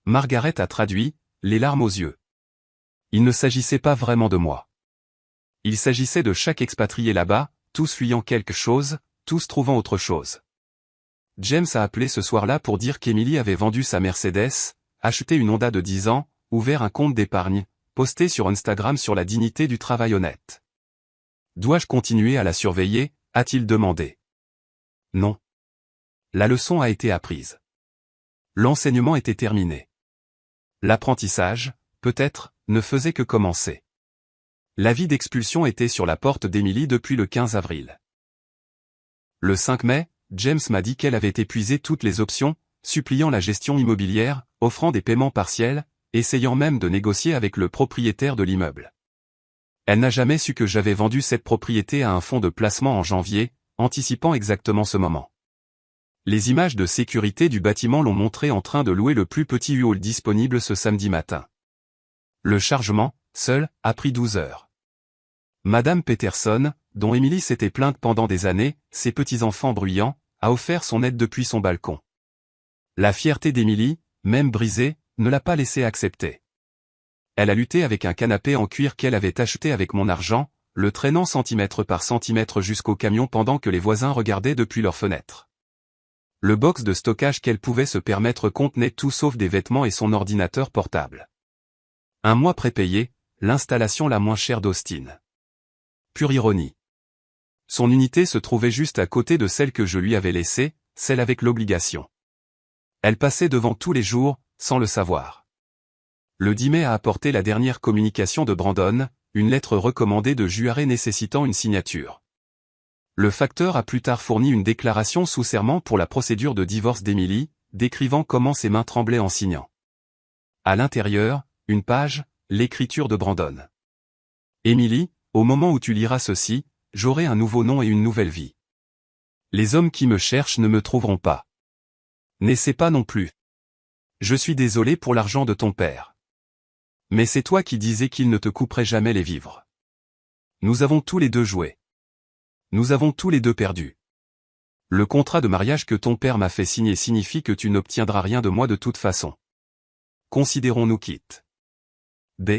Margaret a traduit, les larmes aux yeux. Il ne s'agissait pas vraiment de moi. Il s'agissait de chaque expatrié là-bas, tous fuyant quelque chose, tous trouvant autre chose. James a appelé ce soir-là pour dire qu'Emily avait vendu sa Mercedes, acheté une Honda de 10 ans, ouvert un compte d'épargne, posté sur Instagram sur la dignité du travail honnête. Dois-je continuer à la surveiller, a-t-il demandé. Non. La leçon a été apprise. L'enseignement était terminé. L'apprentissage, peut-être, ne faisait que commencer. L'avis d'expulsion était sur la porte d'Emily depuis le 15 avril. Le 5 mai, James m'a dit qu'elle avait épuisé toutes les options, suppliant la gestion immobilière, offrant des paiements partiels, essayant même de négocier avec le propriétaire de l'immeuble. Elle n'a jamais su que j'avais vendu cette propriété à un fonds de placement en janvier, anticipant exactement ce moment. Les images de sécurité du bâtiment l'ont montré en train de louer le plus petit U-Haul disponible ce samedi matin. Le chargement, seul, a pris 12 heures. Madame Peterson, dont Emily s'était plainte pendant des années, ses petits-enfants bruyants, a offert son aide depuis son balcon. La fierté d'Emily, même brisée, ne l'a pas laissé accepter. Elle a lutté avec un canapé en cuir qu'elle avait acheté avec mon argent, le traînant centimètre par centimètre jusqu'au camion pendant que les voisins regardaient depuis leurs fenêtres. Le box de stockage qu'elle pouvait se permettre contenait tout sauf des vêtements et son ordinateur portable. Un mois prépayé, l'installation la moins chère d'Austin. Pure ironie. Son unité se trouvait juste à côté de celle que je lui avais laissée, celle avec l'obligation. Elle passait devant tous les jours, sans le savoir. Le 10 mai a apporté la dernière communication de Brandon, une lettre recommandée de Juarez nécessitant une signature. Le facteur a plus tard fourni une déclaration sous serment pour la procédure de divorce d'Emily, décrivant comment ses mains tremblaient en signant. À l'intérieur, une page, l'écriture de Brandon. Emily, au moment où tu liras ceci, j'aurai un nouveau nom et une nouvelle vie. Les hommes qui me cherchent ne me trouveront pas. N'essaie pas non plus. Je suis désolé pour l'argent de ton père. Mais c'est toi qui disais qu'il ne te couperait jamais les vivres. Nous avons tous les deux joué. Nous avons tous les deux perdu. Le contrat de mariage que ton père m'a fait signer signifie que tu n'obtiendras rien de moi de toute façon. Considérons-nous quittes. B.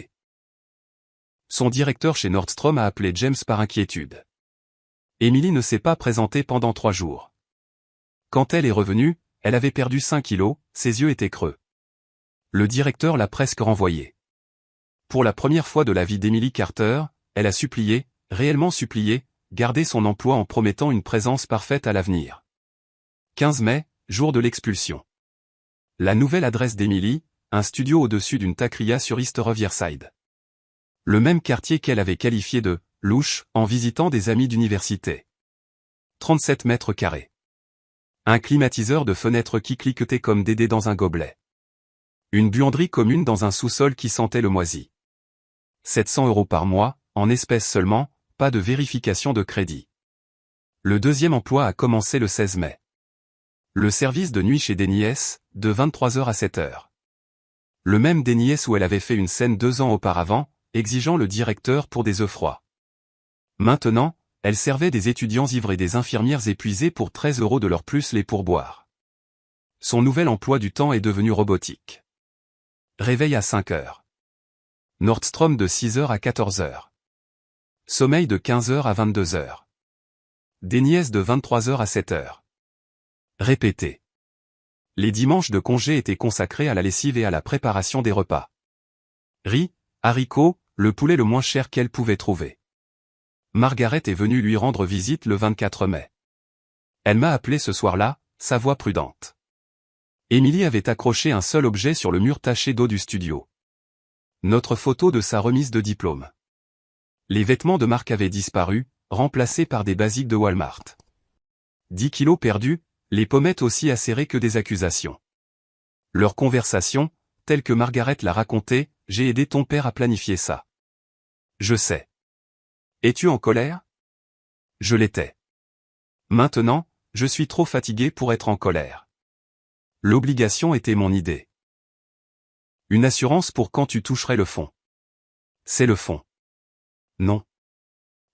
Son directeur chez Nordstrom a appelé James par inquiétude. Emily ne s'est pas présentée pendant 3 jours. Quand elle est revenue, elle avait perdu 5 kilos, ses yeux étaient creux. Le directeur l'a presque renvoyée. Pour la première fois de la vie d'Emily Carter, elle a supplié, réellement supplié, garder son emploi en promettant une présence parfaite à l'avenir. 15 mai, jour de l'expulsion. La nouvelle adresse d'Emily, un studio au-dessus d'une taqueria sur East Riverside. Le même quartier qu'elle avait qualifié de « louche » en visitant des amis d'université. 37 mètres carrés. Un climatiseur de fenêtre qui cliquetait comme Dédé dans un gobelet. Une buanderie commune dans un sous-sol qui sentait le moisi. 700 € par mois, en espèces seulement, pas de vérification de crédit. Le deuxième emploi a commencé le 16 mai. Le service de nuit chez Denny's, de 23h à 7h. Le même Denny's où elle avait fait une scène 2 ans auparavant, exigeant le directeur pour des œufs froids. Maintenant, elle servait des étudiants ivres et des infirmières épuisées pour 13 € de leur plus les pourboires. Son nouvel emploi du temps est devenu robotique. Réveil à 5h. Nordstrom de 6h à 14h. Sommeil de 15h à 22h. Denny's de 23h à 7h. Répété. Les dimanches de congé étaient consacrés à la lessive et à la préparation des repas. Riz, haricots, le poulet le moins cher qu'elle pouvait trouver. Margaret est venue lui rendre visite le 24 mai. Elle m'a appelé ce soir-là, sa voix prudente. Emily avait accroché un seul objet sur le mur taché d'eau du studio. Notre photo de sa remise de diplôme. Les vêtements de marque avaient disparu, remplacés par des basiques de Walmart. 10 kilos perdus, les pommettes aussi acérées que des accusations. Leur conversation, telle que Margaret l'a racontée, j'ai aidé ton père à planifier ça. Je sais. Es-tu en colère? Je l'étais. Maintenant, je suis trop fatigué pour être en colère. L'obligation était mon idée. Une assurance pour quand tu toucherais le fond. C'est le fond. Non.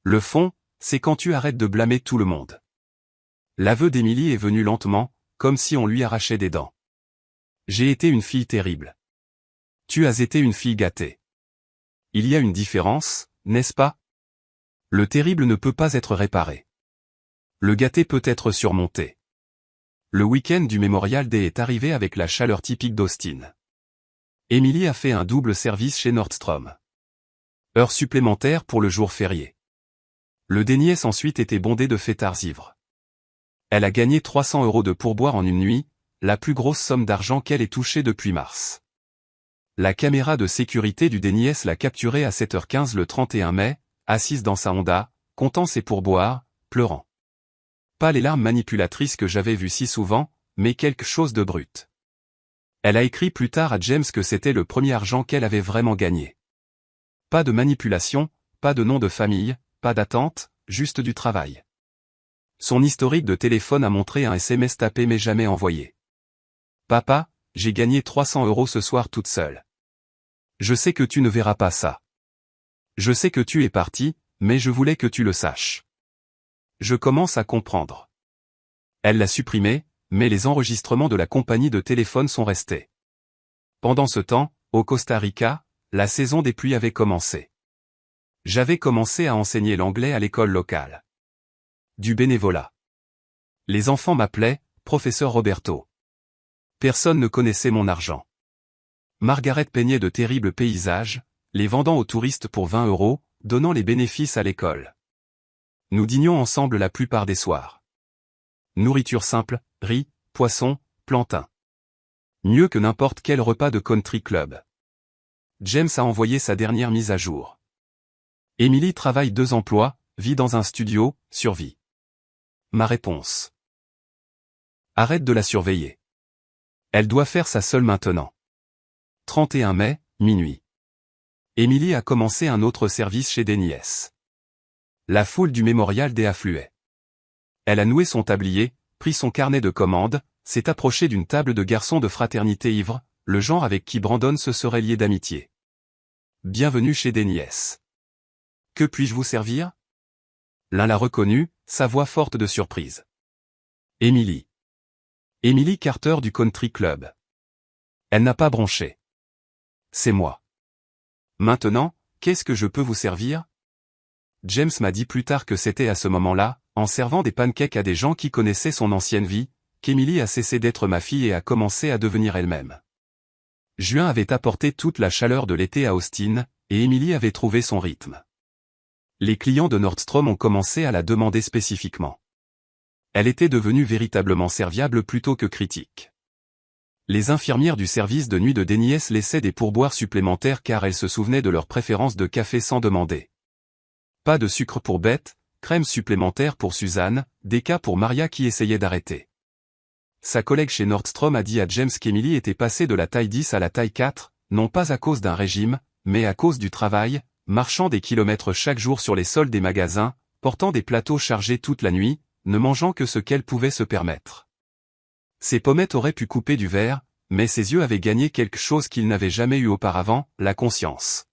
Le fond, c'est quand tu arrêtes de blâmer tout le monde. L'aveu d'Emily est venu lentement, comme si on lui arrachait des dents. J'ai été une fille terrible. Tu as été une fille gâtée. Il y a une différence, n'est-ce pas? Le terrible ne peut pas être réparé. Le gâté peut être surmonté. Le week-end du Memorial Day est arrivé avec la chaleur typique d'Austin. Emily a fait un double service chez Nordstrom. Heures supplémentaires pour le jour férié. Le Déniès ensuite était bondé de fêtards ivres. Elle a gagné 300 € de pourboire en une nuit, la plus grosse somme d'argent qu'elle ait touchée depuis mars. La caméra de sécurité du Déniès l'a capturée à 7h15 le 31 mai, assise dans sa Honda, comptant ses pourboires, pleurant. Pas les larmes manipulatrices que j'avais vues si souvent, mais quelque chose de brut. Elle a écrit plus tard à James que c'était le premier argent qu'elle avait vraiment gagné. Pas de manipulation, pas de nom de famille, pas d'attente, juste du travail. Son historique de téléphone a montré un SMS tapé mais jamais envoyé. Papa, j'ai gagné 300 € ce soir toute seule. Je sais que tu ne verras pas ça. Je sais que tu es parti, mais je voulais que tu le saches. Je commence à comprendre. Elle l'a supprimé, mais les enregistrements de la compagnie de téléphone sont restés. Pendant ce temps, au Costa Rica, la saison des pluies avait commencé. J'avais commencé à enseigner l'anglais à l'école locale. Du bénévolat. Les enfants m'appelaient « Professeur Roberto ». Personne ne connaissait mon argent. Margaret peignait de terribles paysages, les vendant aux touristes pour 20 €, donnant les bénéfices à l'école. Nous dînions ensemble la plupart des soirs. Nourriture simple, riz, poisson, plantain. Mieux que n'importe quel repas de country club. James a envoyé sa dernière mise à jour. Emily travaille 2 emplois, vit dans un studio, survit. Ma réponse. Arrête de la surveiller. Elle doit faire ça seule maintenant. 31 mai, minuit. Emily a commencé un autre service chez Déniès. La foule du Memorial Day affluait. Elle a noué son tablier, pris son carnet de commandes, s'est approchée d'une table de garçons de fraternité ivre, le genre avec qui Brandon se serait lié d'amitié. Bienvenue chez Déniès. Que puis-je vous servir? L'un l'a reconnu, sa voix forte de surprise. Emily. Emily Carter du Country Club. Elle n'a pas bronché. C'est moi. Maintenant, qu'est-ce que je peux vous servir? James m'a dit plus tard que c'était à ce moment-là, en servant des pancakes à des gens qui connaissaient son ancienne vie, qu'Emily a cessé d'être ma fille et a commencé à devenir elle-même. Juin avait apporté toute la chaleur de l'été à Austin, et Emily avait trouvé son rythme. Les clients de Nordstrom ont commencé à la demander spécifiquement. Elle était devenue véritablement serviable plutôt que critique. Les infirmières du service de nuit de Déniès laissaient des pourboires supplémentaires car elles se souvenaient de leur préférence de café sans demander. Pas de sucre pour Beth, crème supplémentaire pour Suzanne, déca pour Maria qui essayait d'arrêter. Sa collègue chez Nordstrom a dit à James qu'Emily était passée de la taille 10 à la taille 4, non pas à cause d'un régime, mais à cause du travail, marchant des kilomètres chaque jour sur les sols des magasins, portant des plateaux chargés toute la nuit, ne mangeant que ce qu'elle pouvait se permettre. Ses pommettes auraient pu couper du verre, mais ses yeux avaient gagné quelque chose qu'ils n'avaient jamais eu auparavant, la conscience.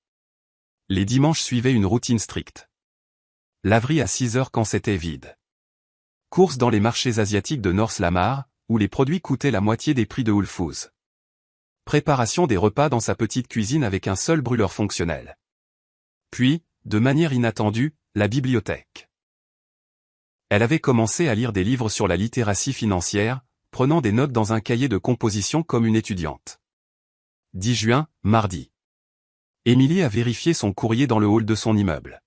Les dimanches suivaient une routine stricte. Laverie à 6 heures quand c'était vide. Course dans les marchés asiatiques de North Lamar, où les produits coûtaient la moitié des prix de Whole Foods. Préparation des repas dans sa petite cuisine avec un seul brûleur fonctionnel. Puis, de manière inattendue, la bibliothèque. Elle avait commencé à lire des livres sur la littératie financière, prenant des notes dans un cahier de composition comme une étudiante. 10 juin, mardi. Emily a vérifié son courrier dans le hall de son immeuble.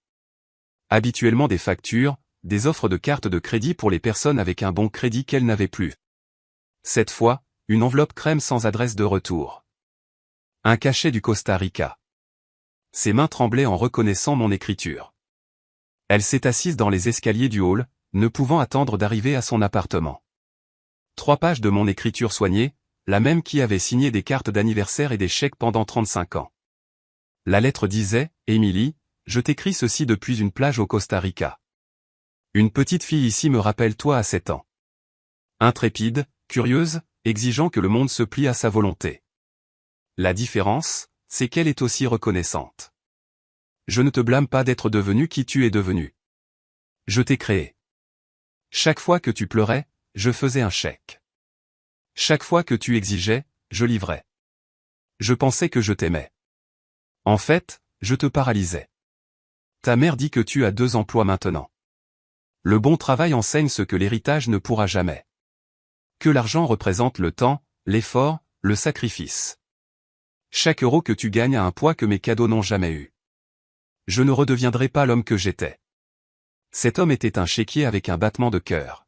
Habituellement des factures, des offres de cartes de crédit pour les personnes avec un bon crédit qu'elle n'avait plus. Cette fois, une enveloppe crème sans adresse de retour. Un cachet du Costa Rica. Ses mains tremblaient en reconnaissant mon écriture. Elle s'est assise dans les escaliers du hall, ne pouvant attendre d'arriver à son appartement. 3 pages de mon écriture soignée, la même qui avait signé des cartes d'anniversaire et des chèques pendant 35 ans. La lettre disait, « Emily, je t'écris ceci depuis une plage au Costa Rica. Une petite fille ici me rappelle toi à 7 ans. Intrépide, curieuse, exigeant que le monde se plie à sa volonté. La différence, c'est qu'elle est aussi reconnaissante. Je ne te blâme pas d'être devenu qui tu es devenu. Je t'ai créé. Chaque fois que tu pleurais, je faisais un chèque. Chaque fois que tu exigeais, je livrais. Je pensais que je t'aimais. En fait, je te paralysais. Ta mère dit que tu as 2 emplois maintenant. Le bon travail enseigne ce que l'héritage ne pourra jamais. Que l'argent représente le temps, l'effort, le sacrifice. Chaque euro que tu gagnes a un poids que mes cadeaux n'ont jamais eu. Je ne redeviendrai pas l'homme que j'étais. Cet homme était un chéquier avec un battement de cœur.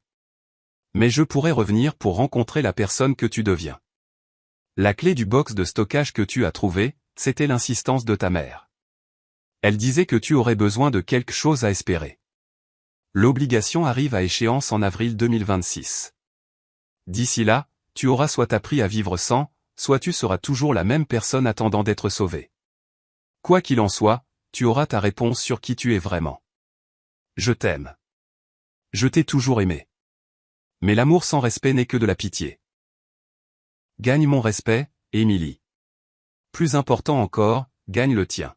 Mais je pourrais revenir pour rencontrer la personne que tu deviens. La clé du box de stockage que tu as trouvé, c'était l'insistance de ta mère. Elle disait que tu aurais besoin de quelque chose à espérer. L'obligation arrive à échéance en avril 2026. D'ici là, tu auras soit appris à vivre sans, soit tu seras toujours la même personne attendant d'être sauvée. Quoi qu'il en soit, tu auras ta réponse sur qui tu es vraiment. Je t'aime. Je t'ai toujours aimé. Mais l'amour sans respect n'est que de la pitié. Gagne mon respect, Émilie. Plus important encore, gagne le tien.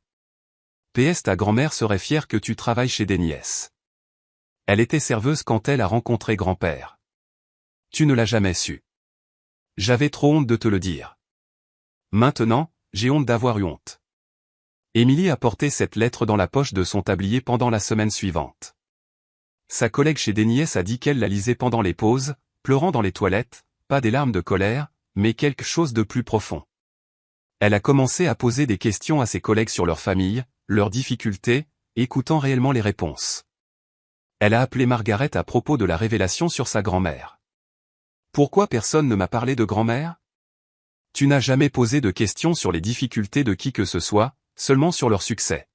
PS ta grand-mère serait fière que tu travailles chez Denies. Elle était serveuse quand elle a rencontré grand-père. Tu ne l'as jamais su. J'avais trop honte de te le dire. Maintenant, j'ai honte d'avoir eu honte. Émilie a porté cette lettre dans la poche de son tablier pendant la semaine suivante. Sa collègue chez Denies a dit qu'elle la lisait pendant les pauses, pleurant dans les toilettes, pas des larmes de colère, mais quelque chose de plus profond. Elle a commencé à poser des questions à ses collègues sur leur famille, leurs difficultés, écoutant réellement les réponses. Elle a appelé Margaret à propos de la révélation sur sa grand-mère. Pourquoi personne ne m'a parlé de grand-mère? Tu n'as jamais posé de questions sur les difficultés de qui que ce soit, seulement sur leur succès.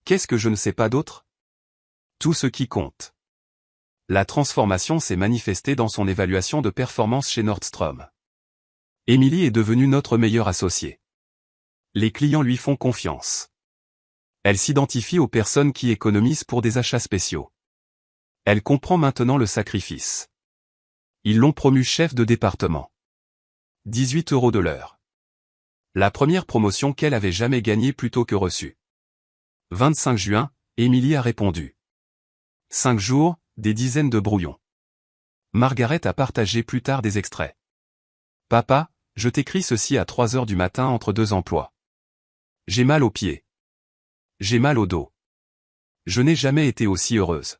Qu'est-ce que je ne sais pas d'autre? Tout ce qui compte. La transformation s'est manifestée dans son évaluation de performance chez Nordstrom. Émilie est devenue notre meilleure associée. Les clients lui font confiance. Elle s'identifie aux personnes qui économisent pour des achats spéciaux. Elle comprend maintenant le sacrifice. Ils l'ont promue chef de département. 18 € de l'heure. La première promotion qu'elle avait jamais gagnée plutôt que reçue. 25 juin, Émilie a répondu. 5 jours, des dizaines de brouillons. Margaret a partagé plus tard des extraits. Papa, je t'écris ceci à 3 heures du matin entre 2 emplois. J'ai mal aux pieds. J'ai mal au dos. Je n'ai jamais été aussi heureuse.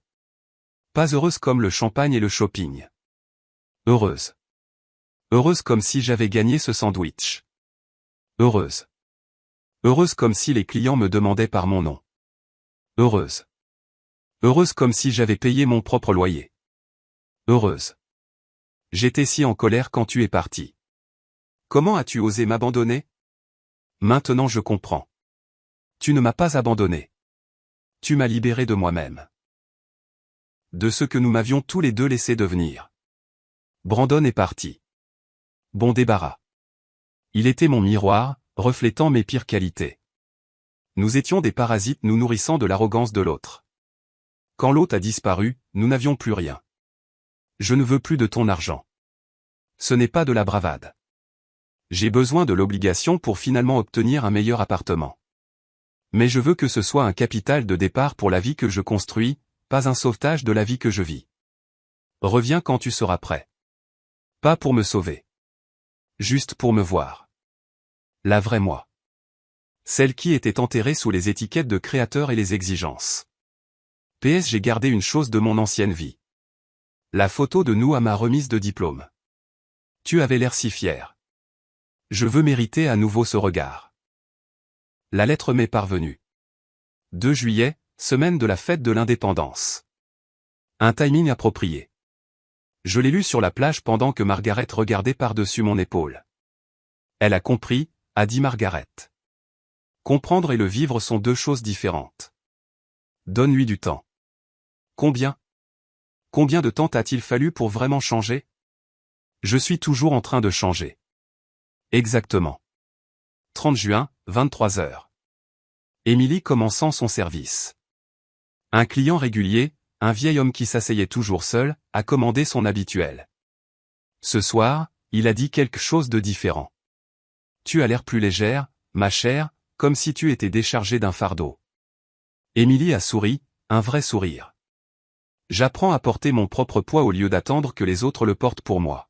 Pas heureuse comme le champagne et le shopping. Heureuse. Heureuse comme si j'avais gagné ce sandwich. Heureuse. Heureuse comme si les clients me demandaient par mon nom. Heureuse. Heureuse comme si j'avais payé mon propre loyer. Heureuse. J'étais si en colère quand tu es parti. Comment as-tu osé m'abandonner? Maintenant je comprends. Tu ne m'as pas abandonné. Tu m'as libéré de moi-même. De ce que nous m'avions tous les deux laissé devenir. Brandon est parti. Bon débarras. Il était mon miroir, reflétant mes pires qualités. Nous étions des parasites nous nourrissant de l'arrogance de l'autre. Quand l'autre a disparu, nous n'avions plus rien. Je ne veux plus de ton argent. Ce n'est pas de la bravade. J'ai besoin de l'obligation pour finalement obtenir un meilleur appartement. Mais je veux que ce soit un capital de départ pour la vie que je construis, pas un sauvetage de la vie que je vis. Reviens quand tu seras prêt. Pas pour me sauver. Juste pour me voir. La vraie moi. Celle qui était enterrée sous les étiquettes de créateur et les exigences. PS j'ai gardé une chose de mon ancienne vie. La photo de nous à ma remise de diplôme. Tu avais l'air si fier. Je veux mériter à nouveau ce regard. La lettre m'est parvenue. 2 juillet, semaine de la fête de l'indépendance. Un timing approprié. Je l'ai lu sur la plage pendant que Margaret regardait par-dessus mon épaule. Elle a compris, a dit Margaret. Comprendre et le vivre sont deux choses différentes. Donne-lui du temps. Combien? Combien de temps t'a-t-il fallu pour vraiment changer? Je suis toujours en train de changer. Exactement. 30 juin, 23 heures. Émilie commençant son service. Un client régulier, un vieil homme qui s'asseyait toujours seul, a commandé son habituel. Ce soir, il a dit quelque chose de différent. Tu as l'air plus légère, ma chère, comme si tu étais déchargée d'un fardeau. Émilie a souri, un vrai sourire. J'apprends à porter mon propre poids au lieu d'attendre que les autres le portent pour moi.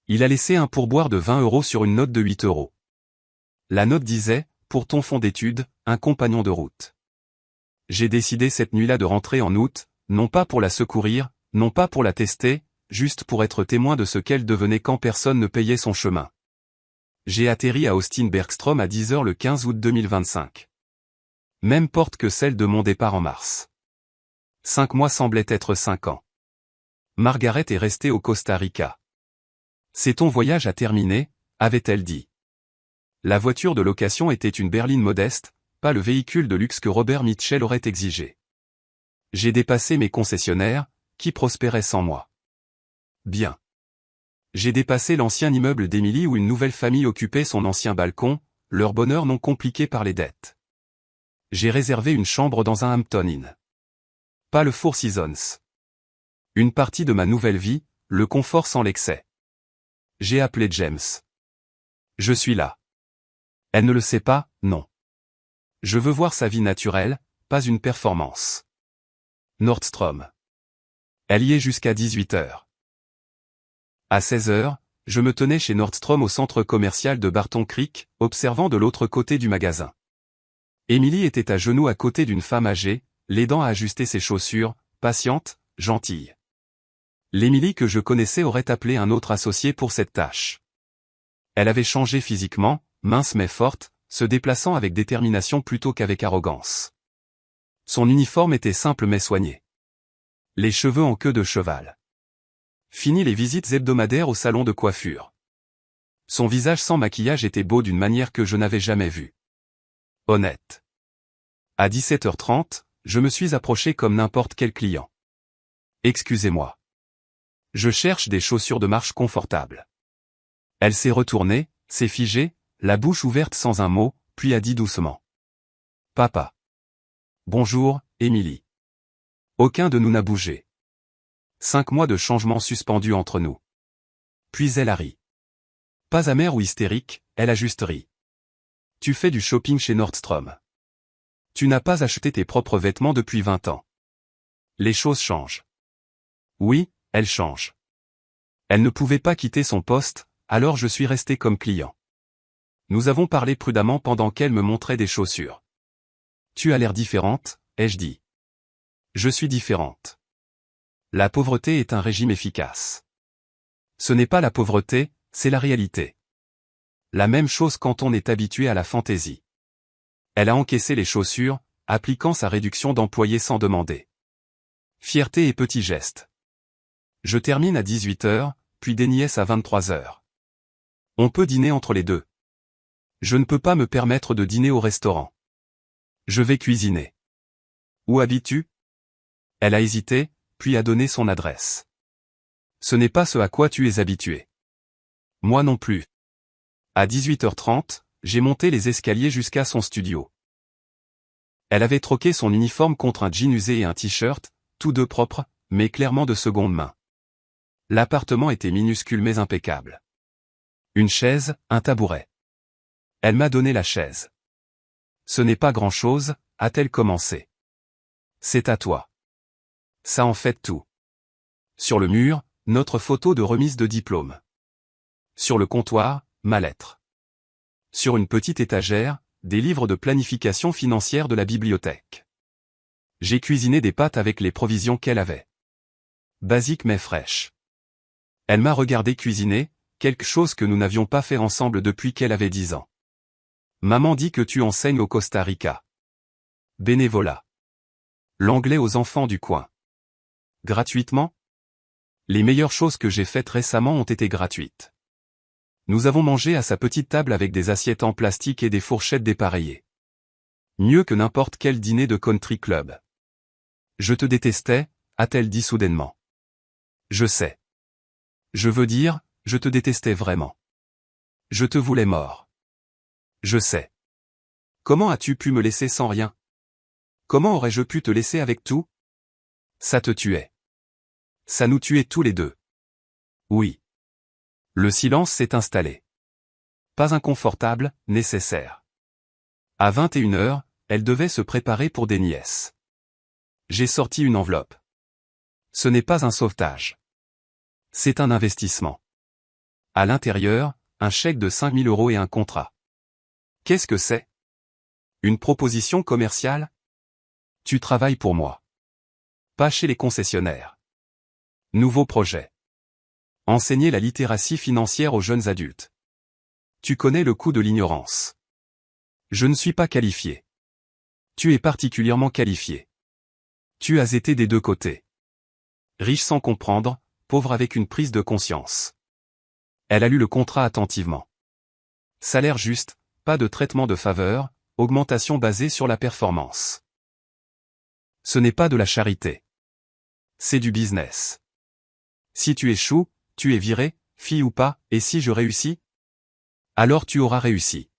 Il a laissé un pourboire de 20 € sur une note de 8 €. La note disait, pour ton fonds d'études, un compagnon de route. J'ai décidé cette nuit-là de rentrer en août, non pas pour la secourir, non pas pour la tester, juste pour être témoin de ce qu'elle devenait quand personne ne payait son chemin. J'ai atterri à Austin Bergstrom à 10 h le 15 août 2025. Même porte que celle de mon départ en mars. 5 mois semblaient être 5 ans. Margaret est restée au Costa Rica. C'est ton voyage à terminer, avait-elle dit. La voiture de location était une berline modeste, pas le véhicule de luxe que Robert Mitchell aurait exigé. J'ai dépassé mes concessionnaires, qui prospéraient sans moi. Bien. J'ai dépassé l'ancien immeuble d'Emily où une nouvelle famille occupait son ancien balcon, leur bonheur non compliqué par les dettes. J'ai réservé une chambre dans un Hampton Inn. Pas le Four Seasons. Une partie de ma nouvelle vie, le confort sans l'excès. J'ai appelé James. Je suis là. Elle ne le sait pas, non. Je veux voir sa vie naturelle, pas une performance. Nordstrom. Elle y est jusqu'à 18 h. À 16 h, je me tenais chez Nordstrom au centre commercial de Barton Creek, observant de l'autre côté du magasin. Emily était à genoux à côté d'une femme âgée, l'aidant à ajuster ses chaussures, patiente, gentille. L'Emily que je connaissais aurait appelé un autre associé pour cette tâche. Elle avait changé physiquement, mince mais forte, se déplaçant avec détermination plutôt qu'avec arrogance. Son uniforme était simple mais soigné. Les cheveux en queue de cheval. Fini les visites hebdomadaires au salon de coiffure. Son visage sans maquillage était beau d'une manière que je n'avais jamais vue. Honnête. À 17 h 30, je me suis approché comme n'importe quel client. Excusez-moi. Je cherche des chaussures de marche confortables. Elle s'est retournée, s'est figée, la bouche ouverte sans un mot, puis a dit doucement. Papa. Bonjour, Emily. Aucun de nous n'a bougé. 5 mois de changement suspendus entre nous. Puis elle a ri. Pas amère ou hystérique, elle a juste ri. Tu fais du shopping chez Nordstrom. Tu n'as pas acheté tes propres vêtements depuis 20 ans. Les choses changent. Oui, elles changent. Elle ne pouvait pas quitter son poste, alors je suis resté comme client. Nous avons parlé prudemment pendant qu'elle me montrait des chaussures. Tu as l'air différente, ai-je dit. Je suis différente. La pauvreté est un régime efficace. Ce n'est pas la pauvreté, c'est la réalité. La même chose quand on est habitué à la fantaisie. Elle a encaissé les chaussures, appliquant sa réduction d'employés sans demander. Fierté et petits gestes. Je termine à 18 h, puis des nièces à 23 h. On peut dîner entre les deux. Je ne peux pas me permettre de dîner au restaurant. Je vais cuisiner. Où habites-tu? Elle a hésité, puis a donné son adresse. Ce n'est pas ce à quoi tu es habitué. Moi non plus. À 18 h 30, j'ai monté les escaliers jusqu'à son studio. Elle avait troqué son uniforme contre un jean usé et un t-shirt, tous deux propres, mais clairement de seconde main. L'appartement était minuscule mais impeccable. Une chaise, un tabouret. Elle m'a donné la chaise. Ce n'est pas grand-chose, a-t-elle commencé. C'est à toi. Ça en fait tout. Sur le mur, notre photo de remise de diplôme. Sur le comptoir, ma lettre. Sur une petite étagère, des livres de planification financière de la bibliothèque. J'ai cuisiné des pâtes avec les provisions qu'elle avait. Basique mais fraîche. Elle m'a regardé cuisiner, quelque chose que nous n'avions pas fait ensemble depuis qu'elle avait 10 ans. Maman dit que tu enseignes au Costa Rica. Bénévolat. L'anglais aux enfants du coin. Gratuitement? Les meilleures choses que j'ai faites récemment ont été gratuites. Nous avons mangé à sa petite table avec des assiettes en plastique et des fourchettes dépareillées. Mieux que n'importe quel dîner de country club. Je te détestais, a-t-elle dit soudainement. Je sais. Je veux dire, je te détestais vraiment. Je te voulais mort. Je sais. Comment as-tu pu me laisser sans rien? Comment aurais-je pu te laisser avec tout? Ça te tuait. Ça nous tuait tous les deux. Oui. Le silence s'est installé. Pas inconfortable, nécessaire. À 21 h, elle devait se préparer pour des nièces. J'ai sorti une enveloppe. Ce n'est pas un sauvetage. C'est un investissement. À l'intérieur, un chèque de 5 000 € et un contrat. Qu'est-ce que c'est? Une proposition commerciale? Tu travailles pour moi. Pas chez les concessionnaires. Nouveau projet. Enseigner la littératie financière aux jeunes adultes. Tu connais le coût de l'ignorance. Je ne suis pas qualifié. Tu es particulièrement qualifié. Tu as été des deux côtés. Riche sans comprendre, pauvre avec une prise de conscience. Elle a lu le contrat attentivement. Salaire juste, pas de traitement de faveur, augmentation basée sur la performance. Ce n'est pas de la charité. C'est du business. Si tu échoues, tu es viré, fille ou pas, et si je réussis? Alors tu auras réussi.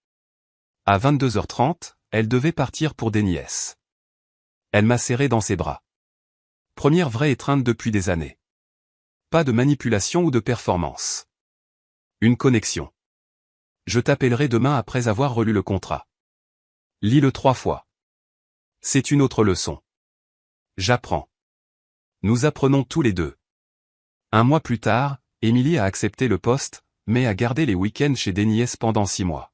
À 22h30, elle devait partir pour des nièces. Elle m'a serré dans ses bras. Première vraie étreinte depuis des années. Pas de manipulation ou de performance. Une connexion. Je t'appellerai demain après avoir relu le contrat. Lis-le 3 fois. C'est une autre leçon. J'apprends. Nous apprenons tous les deux. 1 mois plus tard, Émilie a accepté le poste, mais a gardé les week-ends chez des nièces pendant 6 mois.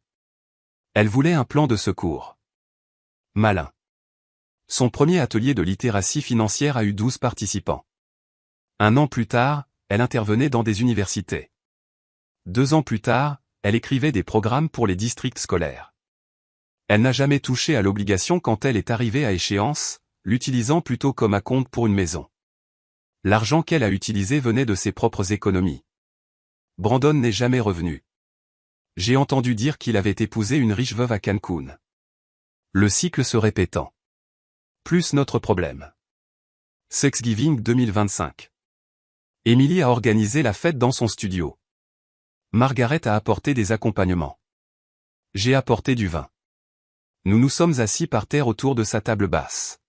Elle voulait un plan de secours. Malin. Son premier atelier de littératie financière a eu 12 participants. 1 an plus tard, elle intervenait dans des universités. 2 ans plus tard, elle écrivait des programmes pour les districts scolaires. Elle n'a jamais touché à l'obligation quand elle est arrivée à échéance, l'utilisant plutôt comme acompte pour une maison. L'argent qu'elle a utilisé venait de ses propres économies. Brandon n'est jamais revenu. J'ai entendu dire qu'il avait épousé une riche veuve à Cancun. Le cycle se répétant. Plus notre problème. Thanksgiving 2025. Émilie a organisé la fête dans son studio. Margaret a apporté des accompagnements. J'ai apporté du vin. Nous nous sommes assis par terre autour de sa table basse.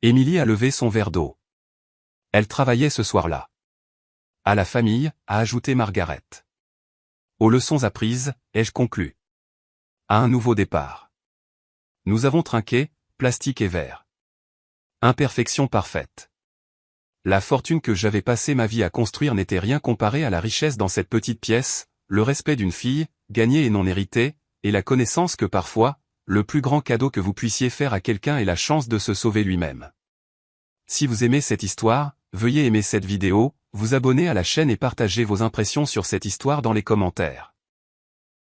Émilie a levé son verre d'eau. Elle travaillait ce soir-là. À la famille, a ajouté Margaret. Aux leçons apprises, ai-je conclu. À un nouveau départ. Nous avons trinqué, plastique et verre. Imperfection parfaite. La fortune que j'avais passé ma vie à construire n'était rien comparée à la richesse dans cette petite pièce, le respect d'une fille, gagnée et non héritée, et la connaissance que parfois, le plus grand cadeau que vous puissiez faire à quelqu'un est la chance de se sauver lui-même. Si vous aimez cette histoire, veuillez aimer cette vidéo, vous abonner à la chaîne et partager vos impressions sur cette histoire dans les commentaires.